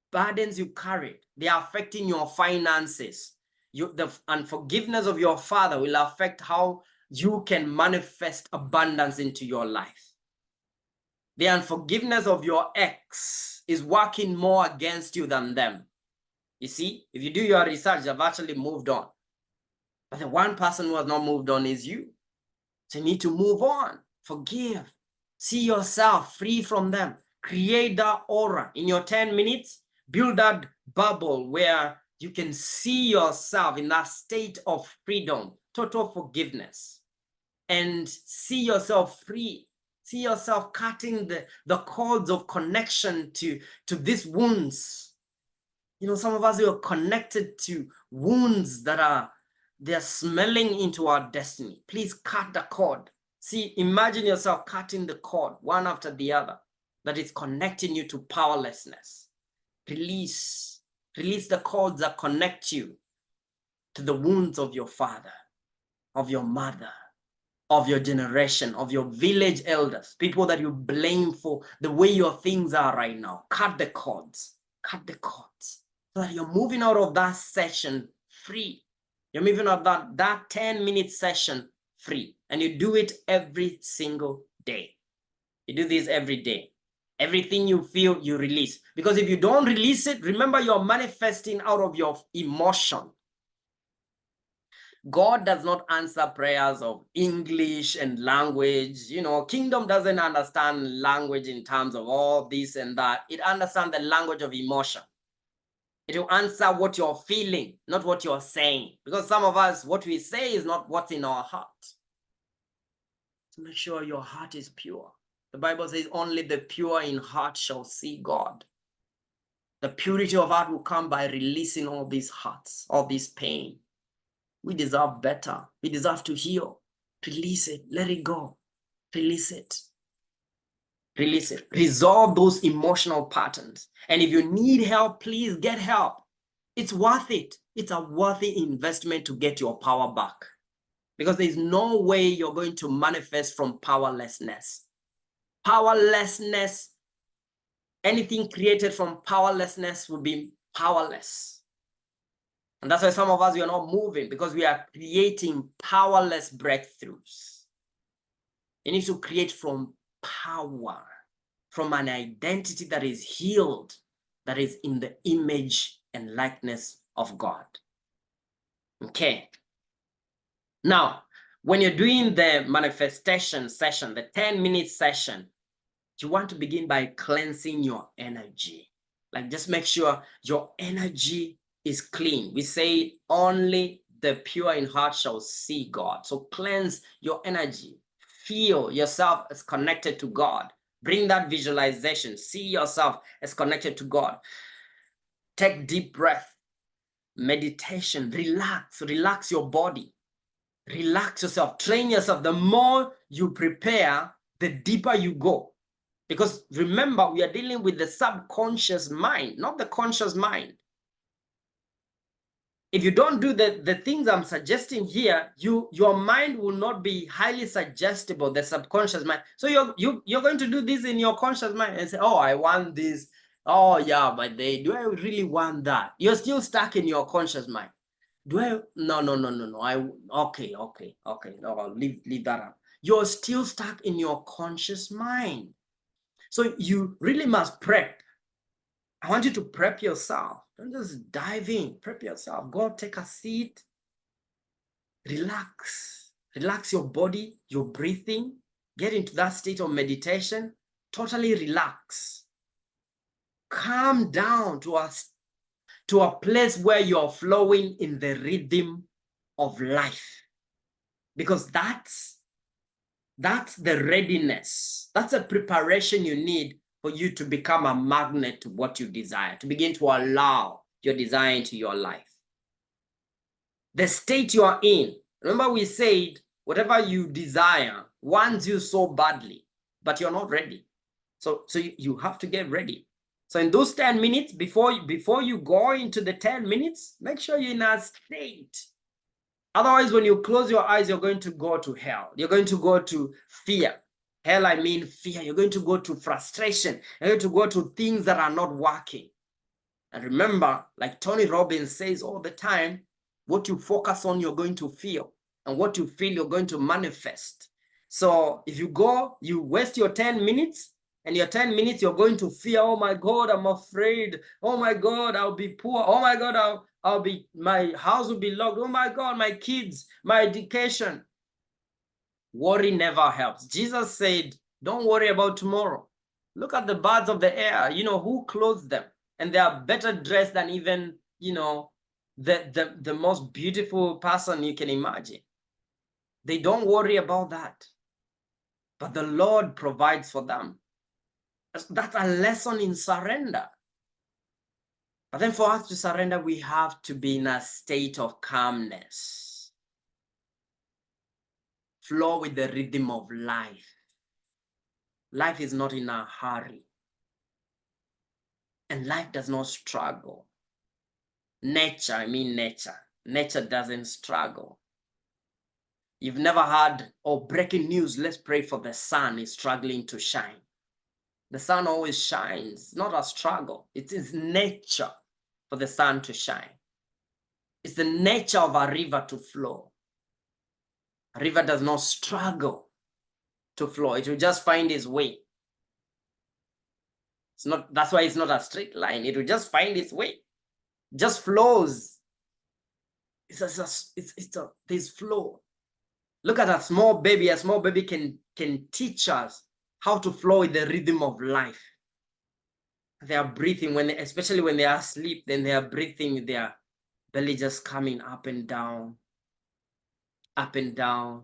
Burdens you carried, they are affecting your finances. The unforgiveness of your father will affect how you can manifest abundance into your life. The unforgiveness of your ex is working more against you than them. You see, if you do your research, they've actually moved on. But the one person who has not moved on is you. So you need to move on, forgive, see yourself free from them, create that aura in your 10 minutes, build that bubble where you can see yourself in that state of freedom, total forgiveness, and see yourself free. See yourself cutting the cords of connection to these wounds. You know, some of us are connected to wounds that they're smelling into our destiny. Please cut the cord. See, imagine yourself cutting the cord one after the other that is connecting you to powerlessness. Release the cords that connect you to the wounds of your father, of your mother, of your generation, of your village elders, people that you blame for the way your things are right now. Cut the cords, so that you're moving out of that session free. You're moving out of that 10-minute session free. And you do it every single day. You do this every day. Everything you feel, you release. Because if you don't release it, remember, you're manifesting out of your emotion. God does not answer prayers of English and language. You know, kingdom doesn't understand language in terms of all this and that. It understands the language of emotion. It will answer what you're feeling, not what you're saying. Because some of us, what we say is not what's in our heart. So make sure your heart is pure. The Bible says only the pure in heart shall see God. The purity of heart will come by releasing all these hurts, all this pain. We deserve better. We deserve to heal. Release it. Let it go. Release it. Release it. Resolve those emotional patterns. And if you need help, please get help. It's worth it. It's a worthy investment to get your power back. Because there's no way you're going to manifest from powerlessness. Powerlessness, anything created from powerlessness will be powerless. And that's why some of us, we are not moving, because we are creating powerless breakthroughs. You need to create from power, from an identity that is healed, that is in the image and likeness of God. Okay. Now, when you're doing the manifestation session, the 10-minute session, you want to begin by cleansing your energy. Like, just make sure your energy is clean. We say only the pure in heart shall see God. So cleanse your energy. Feel yourself as connected to God. Bring that visualization. See yourself as connected to God. Take deep breath. Meditation. Relax your body. Relax yourself. Train yourself. The more you prepare, the deeper you go. Because remember, we are dealing with the subconscious mind, not the conscious mind. If you don't do the things I'm suggesting here, your mind will not be highly suggestible, the subconscious mind. So you're going to do this in your conscious mind and say, oh, I want this. Oh, yeah, but do I really want that? You're still stuck in your conscious mind. No. Okay. No, I'll leave that up. You're still stuck in your conscious mind. So you really must prep. I want you to prep yourself. Don't just dive in. Prep yourself. Go take a seat. Relax. Relax your body, your breathing. Get into that state of meditation. Totally relax. Calm down to a place where you're flowing in the rhythm of life. Because that's the readiness. That's a preparation you need for you to become a magnet to what you desire, to begin to allow your desire into your life. The state you are in, remember we said, whatever you desire wants you so badly, but you're not ready. So you have to get ready. So in those 10 minutes, before you go into the 10 minutes, make sure you're in a state. Otherwise, when you close your eyes, you're going to go to hell. You're going to go to fear. Hell, I mean fear. You're going to go to frustration. You're going to go to things that are not working. And remember, like Tony Robbins says all the time, what you focus on, you're going to feel. And what you feel, you're going to manifest. So if you go, you waste your 10 minutes, And your 10 minutes, you're going to fear. Oh my God, I'm afraid. Oh my God, I'll be poor. Oh my God, my house will be locked. Oh my God, my kids, my education. Worry never helps. Jesus said, don't worry about tomorrow. Look at the birds of the air. You know, who clothes them? And they are better dressed than even, you know, the most beautiful person you can imagine. They don't worry about that. But the Lord provides for them. That's a lesson in surrender. But then for us to surrender, we have to be in a state of calmness. Flow with the rhythm of life. Life is not in a hurry. And life does not struggle. Nature doesn't struggle. You've never heard, oh, breaking news, let's pray for the sun is struggling to shine. The sun always shines. It's not a struggle. It is nature for the sun to shine. It's the nature of a river to flow. A river does not struggle to flow. It will just find its way. That's why it's not a straight line. It will just find its way. It just flows. There's flow. Look at a small baby. A small baby can teach us how to flow with the rhythm of life. They are breathing, especially when they are asleep, then they are breathing with their belly just coming up and down, up and down.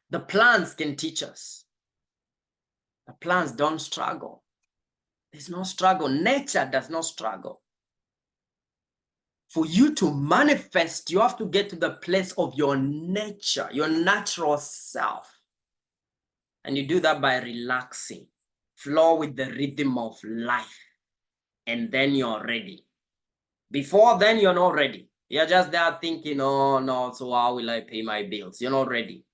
The plants can teach us. The plants don't struggle. There's no struggle. Nature does not struggle. For you to manifest, you have to get to the place of your nature, your natural self. And you do that by relaxing. Flow with the rhythm of life. And then you're ready. Before then, you're not ready. You're just there thinking, oh no, so how will I pay my bills? You're not ready.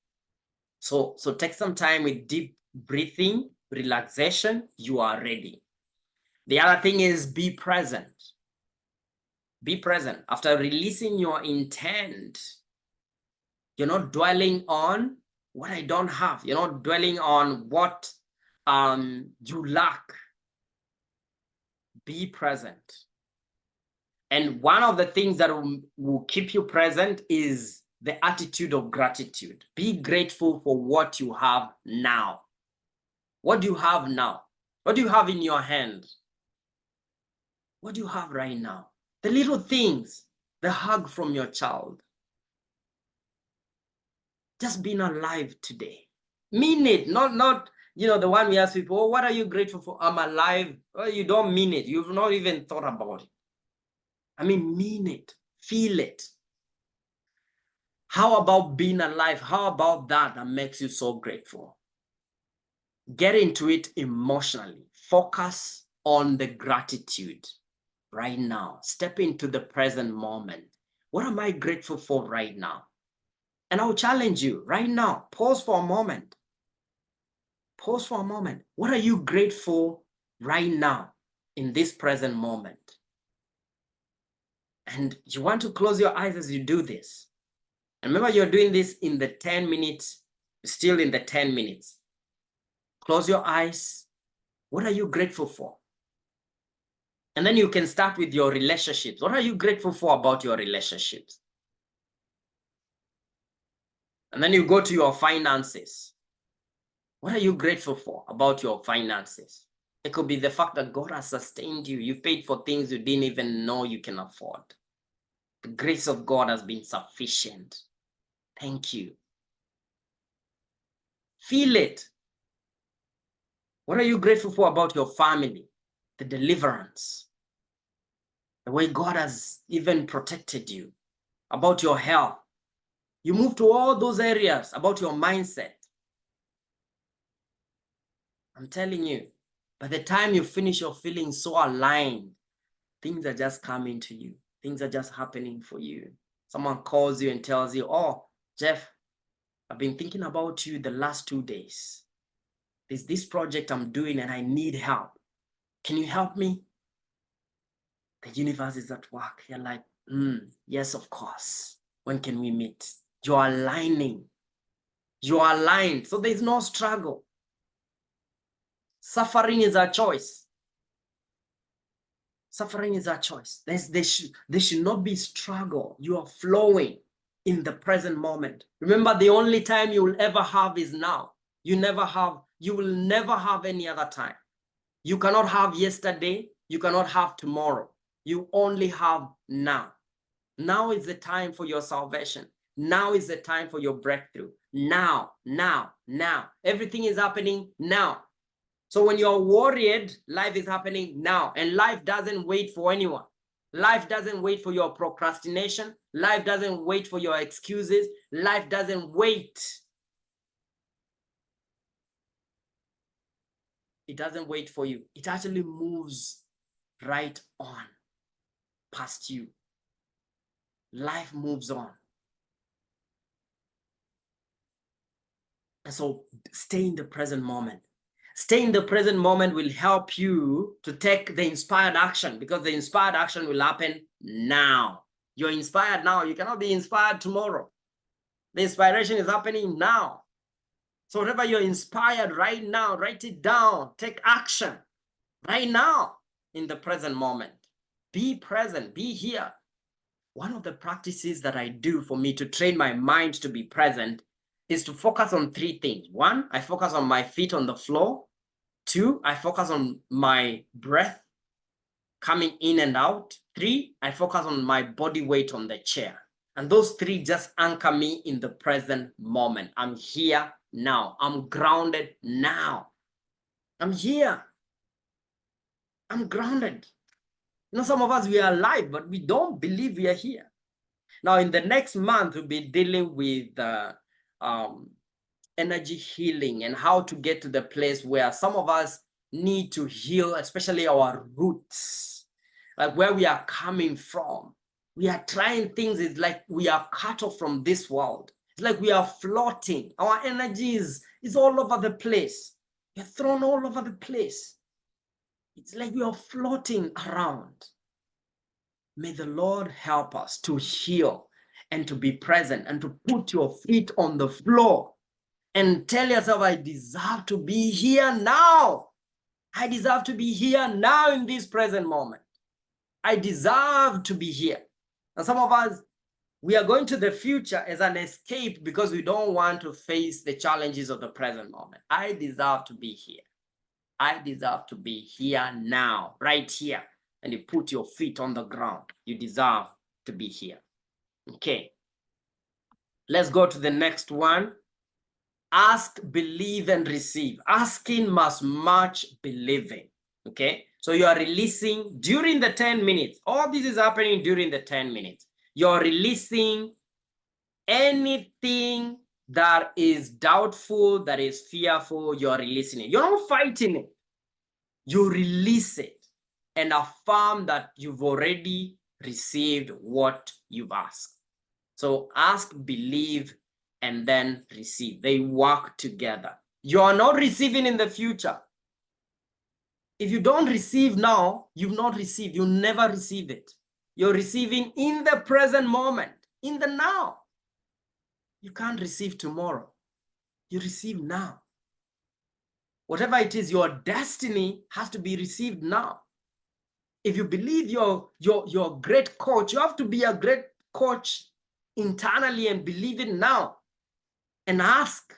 So take some time with deep breathing, relaxation, you are ready. The other thing is be present. Be present. After releasing your intent, you're not dwelling on what I don't have. You're not dwelling on what you lack. Be present. And one of the things that will keep you present is the attitude of gratitude. Be grateful for what you have now. What do you have now? What do you have in your hand? What do you have right now? The little things, the hug from your child. Just being alive today. Mean it, not the one we ask people, oh, what are you grateful for? I'm alive. Well, you don't mean it. You've not even thought about it. I mean it. Feel it. How about being alive? How about that makes you so grateful? Get into it emotionally. Focus on the gratitude right now. Step into the present moment. What am I grateful for right now? And I'll challenge you right now. Pause for a moment. Pause for a moment. What are you grateful right now in this present moment? And you want to close your eyes as you do this. And remember, you're doing this in the 10 minutes, still in the 10 minutes. Close your eyes. What are you grateful for? And then you can start with your relationships. What are you grateful for about your relationships? And then you go to your finances. What are you grateful for about your finances? It could be the fact that God has sustained you. You've paid for things you didn't even know you can afford. The grace of God has been sufficient. Thank you. Feel it. What are you grateful for about your family? The deliverance. The way God has even protected you. About your health. You move to all those areas. About your mindset. I'm telling you, by the time you finish, you're feeling so aligned. Things are just coming to you. Things are just happening for you. Someone calls you and tells you, oh, Jeff, I've been thinking about you the last 2 days. There's this project I'm doing and I need help. Can you help me? The universe is at work. You're like, yes, of course. When can we meet? You're aligning. You're aligned. So there's no struggle. Suffering is our choice. Suffering is our choice. There should not be struggle. You are flowing in the present moment. Remember, the only time you will ever have is now. You will never have any other time. You cannot have yesterday. You cannot have tomorrow. You only have now. Now is the time for your salvation. Now is the time for your breakthrough. Now. Everything is happening now. So when you're worried, life is happening now. And life doesn't wait for anyone. Life doesn't wait for your procrastination. Life doesn't wait for your excuses. Life doesn't wait. It doesn't wait for you. It actually moves right on past you. Life moves on. And so stay in the present moment. Stay in the present moment will help you to take the inspired action, because the inspired action will happen now. You're inspired now. You cannot be inspired tomorrow. The inspiration is happening now. So whatever you're inspired right now, write it down. Take action right now in the present moment. Be present. Be here. One of the practices that I do for me to train my mind to be present is to focus on three things. One, I focus on my feet on the floor. Two, I focus on my breath coming in and out. Three, I focus on my body weight on the chair. And those three just anchor me in the present moment. I'm here now. I'm grounded now. I'm here. I'm grounded. You know, some of us, we are alive, but we don't believe we are here. Now, in the next month, we'll be dealing with energy healing and how to get to the place where some of us need to heal, especially our roots, like where we are coming from. We are trying things. It's like we are cut off from this world. It's like we are floating. Our energy is all over the place. We're thrown all over the place. It's like we are floating around. May the Lord help us to heal and to be present and to put your feet on the floor and tell yourself, I deserve to be here now. I deserve to be here now in this present moment. I deserve to be here. And some of us, we are going to the future as an escape because we don't want to face the challenges of the present moment. I deserve to be here. I deserve to be here now, right here. And you put your feet on the ground. You deserve to be here. Okay. Let's go to the next one. Ask, believe, and receive. Asking must match believing. Okay. So you are releasing during the 10 minutes. All this is happening during the 10 minutes. You're releasing anything that is doubtful, that is fearful. You're releasing it. You're not fighting it. You release it and affirm that you've already received what you've asked. So ask, believe, and then receive. They work together. You are not receiving in the future. If you don't receive now, you've not received. You'll never receive it. You're receiving in the present moment, in the now. You can't receive tomorrow. You receive now. Whatever it is, your destiny has to be received now. If you believe you're a great coach, you have to be a great coach internally and believe it now. And ask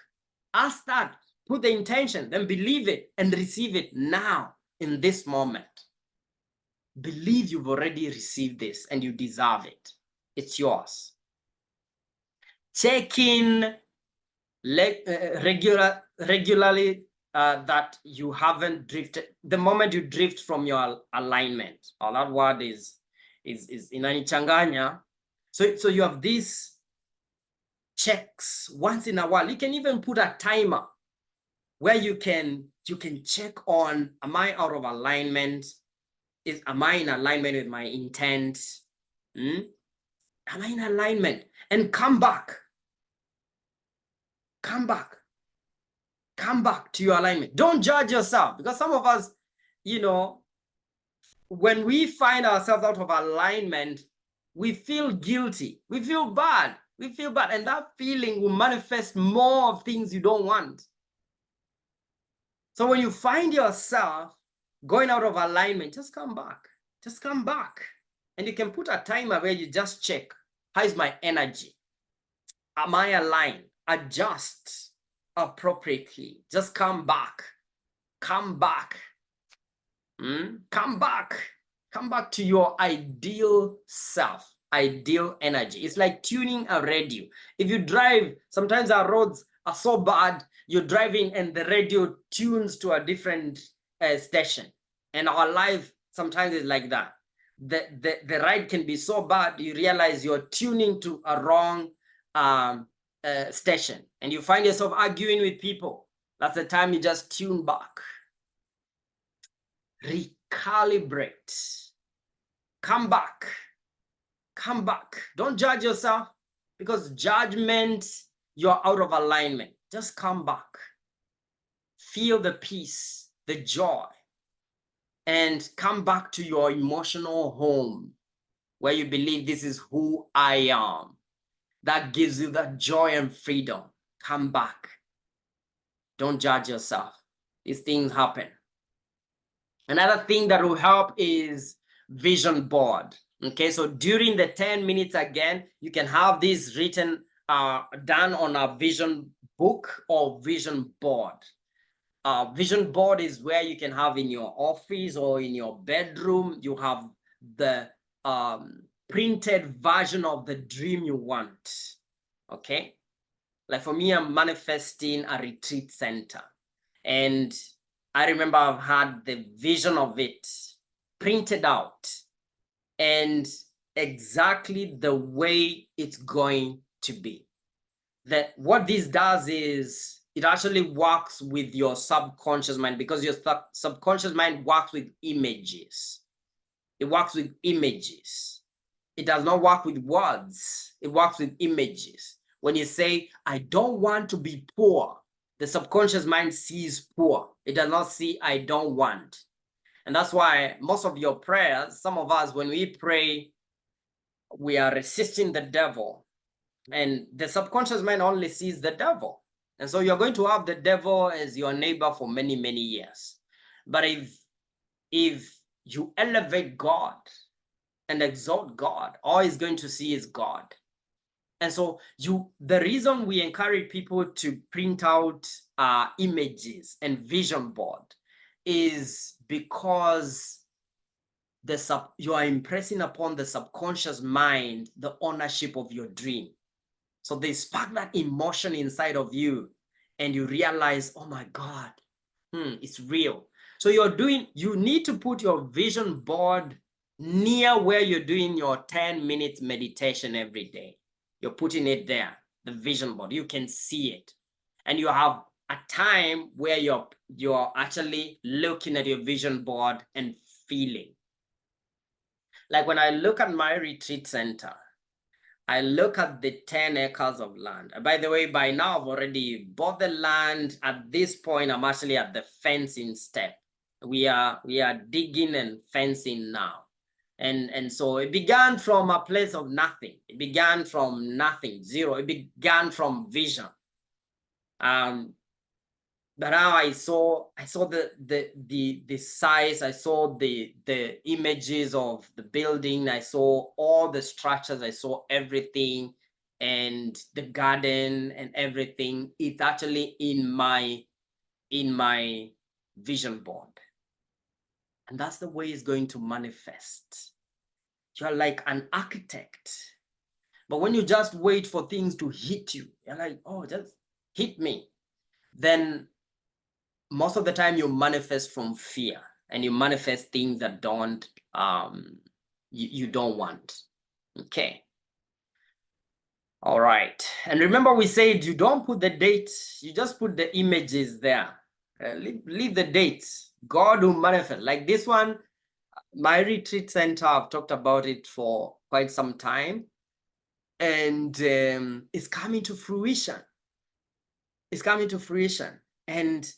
that, put the intention, then believe it and receive it now in this moment. Believe you've already received this and you deserve it. It's yours. Check in regularly that you haven't drifted. The moment you drift from your alignment, or that word is inanichanganya. So you have these checks once in a while. You can even put a timer where you can check on, am I out of alignment? Am I in alignment with my intent? Am I in alignment? And come back. Come back to your alignment. Don't judge yourself, because some of us, when we find ourselves out of alignment, we feel guilty. We feel bad. And that feeling will manifest more of things you don't want. So when you find yourself going out of alignment, just come back. Just come back. And you can put a timer where you just check, how is my energy? Am I aligned? Adjust appropriately. Just come back. Come back. Come back. Come back to your ideal self, ideal energy. It's like tuning a radio. If you drive, sometimes our roads are so bad, you're driving and the radio tunes to a different station. And our life sometimes is like that. The ride can be so bad, you realize you're tuning to a wrong station. And you find yourself arguing with people. That's the time you just tune back. Recalibrate. Come back. Come back. Don't judge yourself, because judgment, you're out of alignment. Just come back. Feel the peace, the joy, and come back to your emotional home where you believe this is who I am. That gives you that joy and freedom. Come back. Don't judge yourself. These things happen. Another thing that will help is vision board. Okay, so during the 10 minutes again, you can have this written done on a vision book or vision board. Vision board is where you can have in your office or in your bedroom, you have the printed version of the dream you want. Okay, like for me, I'm manifesting a retreat center, and I remember I've had the vision of it printed out and exactly the way it's going to be. That what this does is it actually works with your subconscious mind, because your subconscious mind works with images. It works with images. It does not work with words. It works with images. When you say, I don't want to be poor, the subconscious mind sees poor. It does not see I don't want. And that's why most of your prayers, some of us, when we pray, we are resisting the devil. And the subconscious mind only sees the devil. And so you're going to have the devil as your neighbor for many, many years. But if you elevate God and exalt God, all he's going to see is God. And so the reason we encourage people to print out images and vision board is because you are impressing upon the subconscious mind the ownership of your dream. So they spark that emotion inside of you and you realize, oh my God, it's real. So you need to put your vision board near where you're doing your 10 minutes meditation every day. You're putting it there, the vision board. You can see it. And you have a time where you're actually looking at your vision board and feeling. Like when I look at my retreat center, I look at the 10 acres of land. By the way, by now I've already bought the land. At this point, I'm actually at the fencing step. We are digging and fencing now. And so it began from a place of nothing. It began from nothing, zero. It began from vision. But now I saw the size, I saw the images of the building, I saw all the structures, I saw everything, and the garden and everything. It's actually in my vision board. And that's the way it's going to manifest. You're like an architect. But when you just wait for things to hit you, you're like, oh, just hit me. Then most of the time you manifest from fear, and you manifest things that you don't want. Okay. All right. And remember, we said you don't put the date, you just put the images there. Leave the dates. God will manifest. Like this one, my retreat center, I've talked about it for quite some time. And it's coming to fruition. It's coming to fruition. And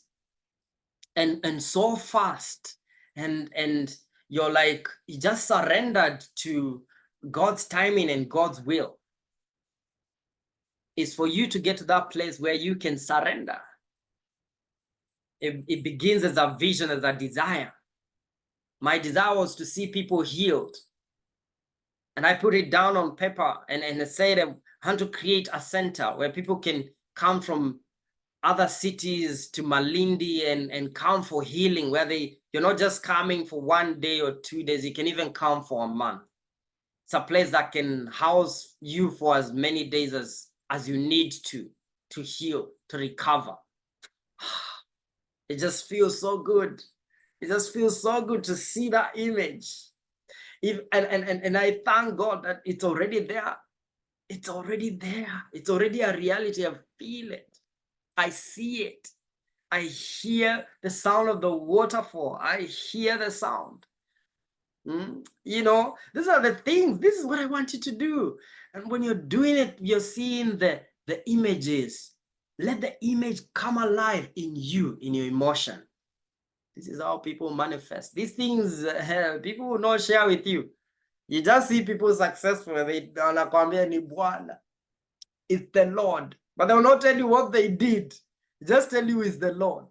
so fast, and you're like, you just surrendered to God's timing and God's will. It's for you to get to that place where you can surrender. It begins as a vision, as a desire. My desire was to see people healed. And I put it down on paper and I said I want to create a center where people can come from other cities to Malindi and come for healing, where you're not just coming for 1 day or 2 days, you can even come for a month. It's a place that can house you for as many days as you need to heal, to recover. It just feels so good. It just feels so good to see that image. And I thank God that it's already there. It's already there. It's already a reality. I feel it. I see it. I hear the sound of the waterfall. I hear the sound. You know, these are the things. This is what I want you to do. And when you're doing it, you're seeing the images. Let the image come alive in you, in your emotion. This is how people manifest. These things, people will not share with you. You just see people successful. It's the Lord. But they will not tell you what they did. Just tell you it's the Lord.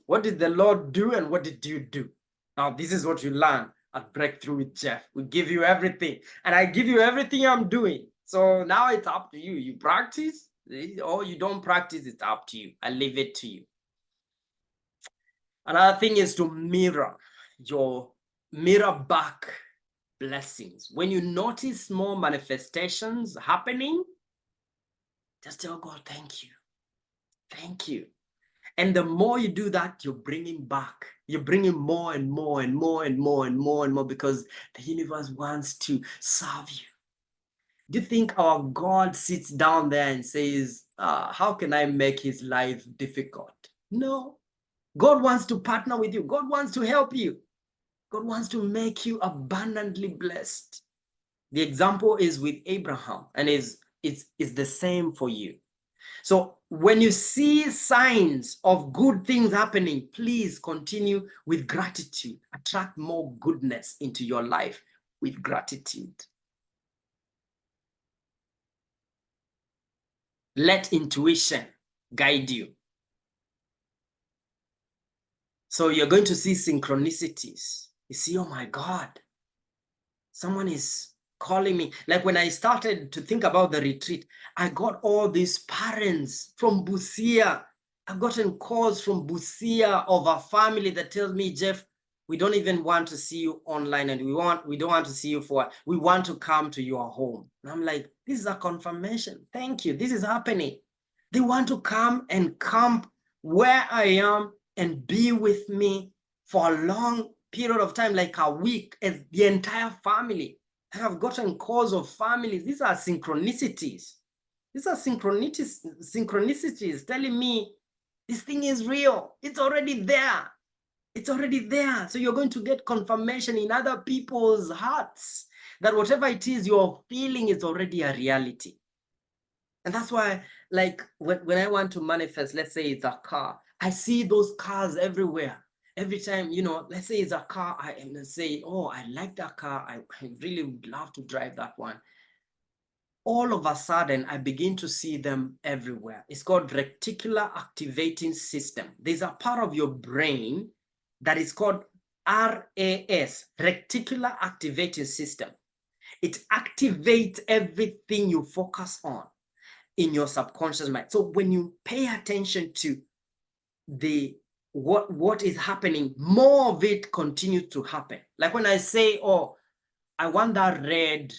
What did the Lord do and what did you do? Now, this is what you learn at Breakthrough with Jeff. We give you everything. And I give you everything I'm doing. So now it's up to you. You practice or you don't practice, it's up to you. I leave it to you. Another thing is to mirror back blessings. When you notice more manifestations happening, just tell God, thank you. Thank you. And the more you do that, you're bringing back. You're bringing more and more and more and more and more and more because the universe wants to serve you. Do you think our God sits down there and says, how can I make his life difficult? No. God wants to partner with you. God wants to help you. God wants to make you abundantly blessed. The example is with Abraham, and it's the same for you. So when you see signs of good things happening, please continue with gratitude. Attract more goodness into your life with gratitude. Let intuition guide you. So you're going to see synchronicities. You see, oh my God, someone is calling me. Like when I started to think about the retreat, I got all these parents from Busia. I've gotten calls from Busia of a family that tells me, Jeff, we don't even want to see you online and we don't want to see you we want to come to your home. And I'm like, this is a confirmation. Thank you. This is happening. They want to come and camp where I am and be with me for a long period of time, like a week, as the entire family. I have gotten calls of families. These are synchronicities. These are synchronicities telling me this thing is real. It's already there. It's already there. So you're going to get confirmation in other people's hearts that whatever it is you're feeling is already a reality. And that's why, like, when I want to manifest, let's say it's a car, I see those cars everywhere. Every time, you know, let's say it's a car, I am saying, oh, I like that car. I really would love to drive that one. All of a sudden, I begin to see them everywhere. It's called reticular activating system. There's a part of your brain that is called RAS, reticular activating system. It activates everything you focus on in your subconscious mind. So when you pay attention to what is happening, more of it continues to happen. Like when I say, oh, I want that red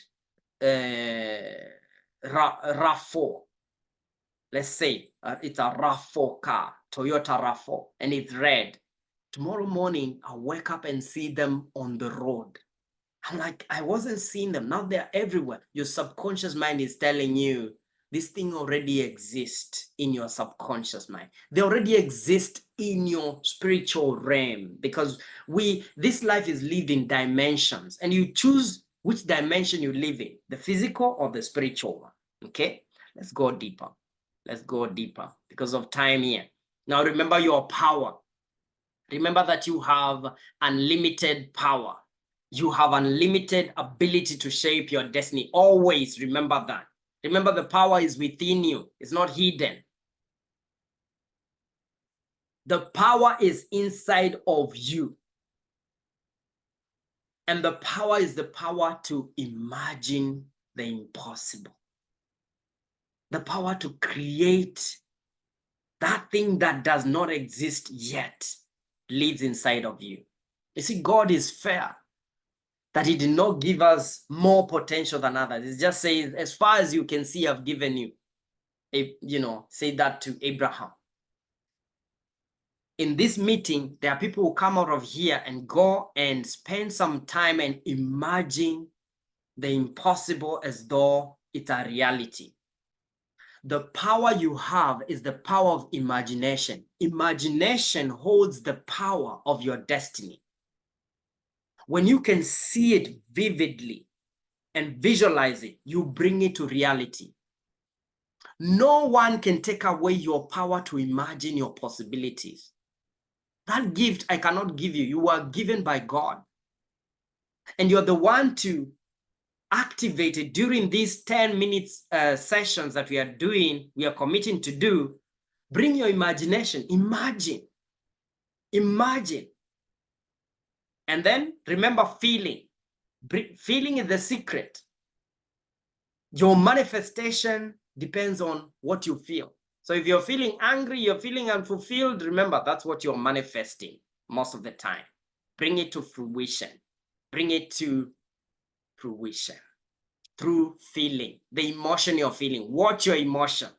RAV4. Let's say it's a RAV4 car, Toyota RAV4, and it's red. Tomorrow morning, I'll wake up and see them on the road. I'm like, I wasn't seeing them. Now they're everywhere. Your subconscious mind is telling you, this thing already exists in your subconscious mind. They already exist in your spiritual realm because this life is lived in dimensions and you choose which dimension you live in, the physical or the spiritual one. Okay, let's go deeper. Let's go deeper because of time here. Now remember your power. Remember that you have unlimited power. You have unlimited ability to shape your destiny. Always remember that. Remember, the power is within you. It's not hidden. The power is inside of you. And the power is the power to imagine the impossible. The power to create that thing that does not exist yet lives inside of you. You see, God is fair, that he did not give us more potential than others. It just says, as far as you can see, I've given you. Say that to Abraham. In this meeting, there are people who come out of here and go and spend some time and imagine the impossible as though it's a reality. The power you have is the power of imagination. Imagination holds the power of your destiny. When you can see it vividly and visualize it, you bring it to reality. No one can take away your power to imagine your possibilities. That gift I cannot give you. You are given by God. And you're the one to activate it during these 10 minutes sessions that we are doing, we are committing to do. Bring your imagination. Imagine. And then remember feeling. Feeling is the secret. Your manifestation depends on what you feel. So if you're feeling angry, you're feeling unfulfilled, remember that's what you're manifesting most of the time. Bring it to fruition. Bring it to fruition through feeling, the emotion you're feeling. Watch your emotions.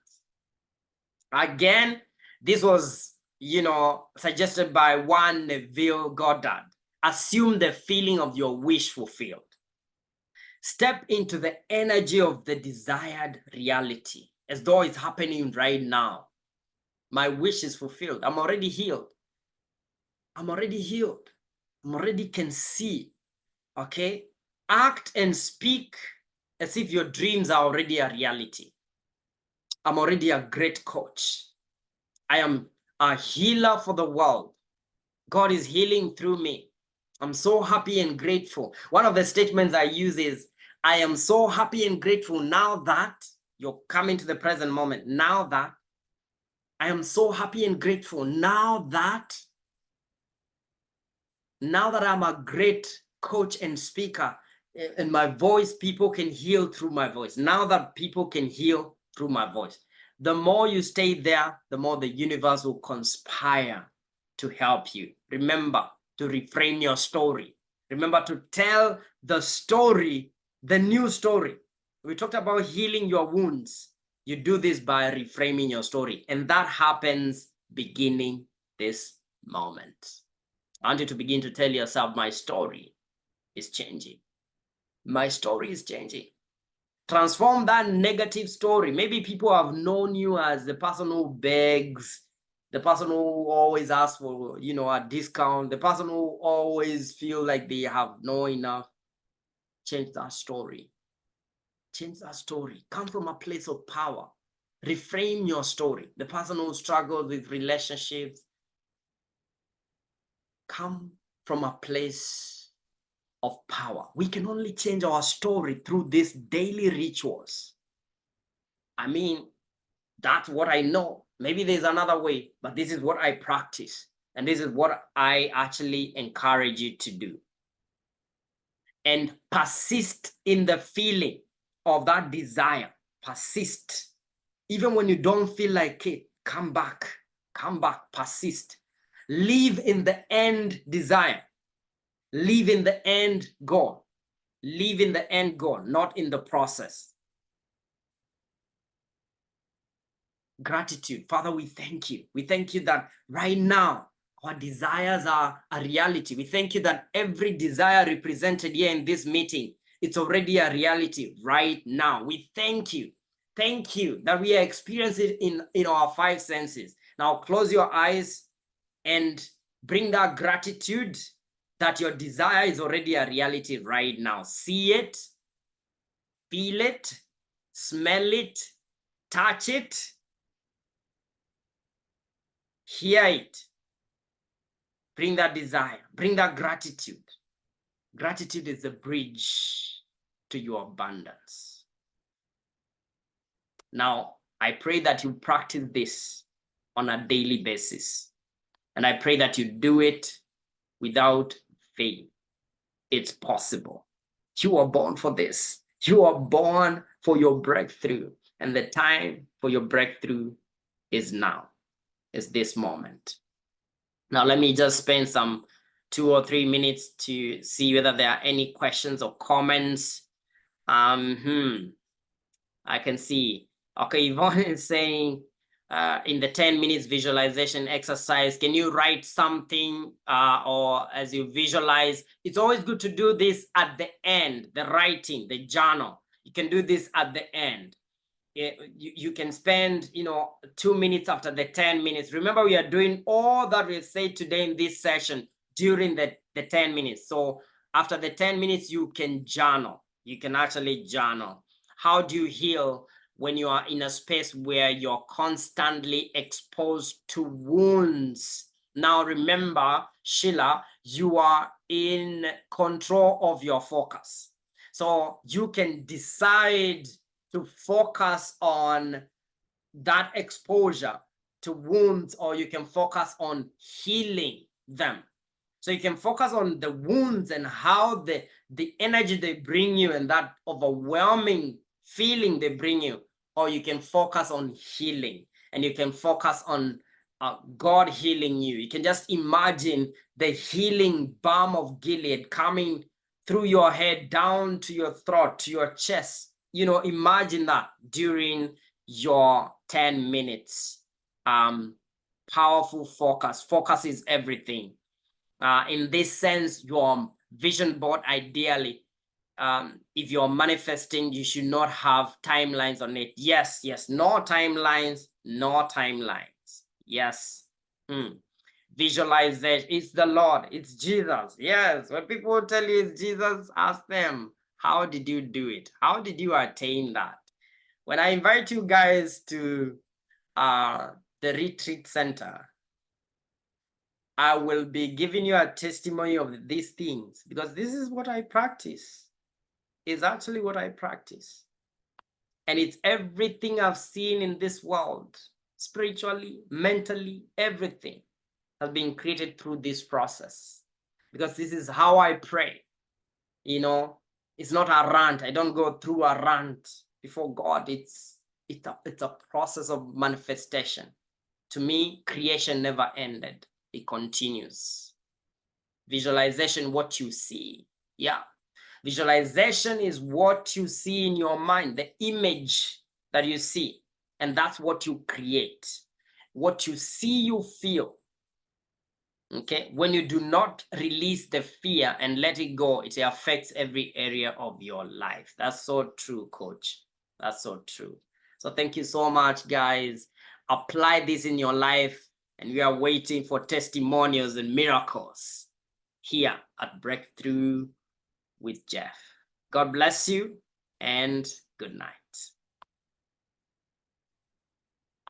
Again, this was, suggested by one Neville Goddard. Assume the feeling of your wish fulfilled. Step into the energy of the desired reality as though it's happening right now. My wish is fulfilled. I'm already healed. I'm already can see. Okay? Act and speak as if your dreams are already a reality. I'm already a great coach. I am a healer for the world. God is healing through me. I'm so happy and grateful. One of the statements I use is, I am so happy and grateful now that you're coming to the present moment. Now that I am so happy and grateful now that I'm a great coach and speaker, and my voice, people can heal through my voice. Now that people can heal through my voice. The more you stay there, the more the universe will conspire to help you. Remember to reframe your story. Remember to tell the story, the new story. We talked about healing your wounds. You do this by reframing your story. And that happens beginning this moment. I want you to begin to tell yourself, my story is changing. My story is changing. Transform that negative story. Maybe people have known you as the person who begs, the person who always asks for, a discount, the person who always feel like they have no enough. Change that story. Change that story. Come from a place of power. Reframe your story. The person who struggles with relationships, come from a place of power. We can only change our story through these daily rituals. I mean, that's what I know. Maybe there's another way, but this is what I practice. And this is what I actually encourage you to do. And persist in the feeling of that desire. Persist. Even when you don't feel like it, come back, persist. Live in the end desire. Live in the end goal. Live in the end goal, not in the process. Gratitude. Father, we thank you. We thank you that right now our desires are a reality. We thank you that every desire represented here in this meeting, it's already a reality right now. We thank you. Thank you that we are experiencing it in our five senses. Now close your eyes and bring that gratitude that your desire is already a reality right now. See it, feel it, smell it, touch it, hear it. Bring that desire, bring that gratitude. Gratitude is a bridge to your abundance. Now, I pray that you practice this on a daily basis. And I pray that you do it without fail. It's possible. You are born for this. You are born for your breakthrough. And the time for your breakthrough is now, is this moment. Now, let me just spend some 2 or 3 minutes to see whether there are any questions or comments. I can see. Okay, Yvonne is saying, in the 10 minutes visualization exercise, can you write something or as you visualize? It's always good to do this at the end, the writing, the journal. You can do this at the end. You can spend 2 minutes after the 10 minutes. Remember, we are doing all that we say today in this session during the 10 minutes. So after the 10 minutes, you can journal. You can actually journal. How do you heal when you are in a space where you're constantly exposed to wounds? Now remember, Sheila, you are in control of your focus. So you can decide to focus on that exposure to wounds, or you can focus on healing them. So you can focus on the wounds and how the energy they bring you and that overwhelming feeling they bring you, or you can focus on healing and you can focus on God healing you. You can just imagine the healing balm of Gilead coming through your head down to your throat, to your chest. Imagine that during your 10 minutes. Powerful focus. Focus is everything. In this sense, your vision board, ideally, if you're manifesting, you should not have timelines on it. Yes, no timelines, no timelines. Yes. Visualization, it's the Lord, it's Jesus. Yes, when people tell you it's Jesus, ask them, how did you do it? How did you attain that? When I invite you guys to the retreat center, I will be giving you a testimony of these things, because this is what I practice. It's actually what I practice. And it's everything I've seen in this world, spiritually, mentally, everything has been created through this process, because this is how I pray. It's not a rant. I don't go through a rant before God. It's a process of manifestation. To me, creation never ended. It continues. Visualization, what you see. Yeah. Visualization is what you see in your mind, the image that you see. And that's what you create. What you see, you feel. Okay, when you do not release the fear and let it go, it affects every area of your life. That's so true, Coach. That's so true. So thank you so much, guys. Apply this in your life, and we are waiting for testimonials and miracles here at Breakthrough with Jeff. God bless you, and good night.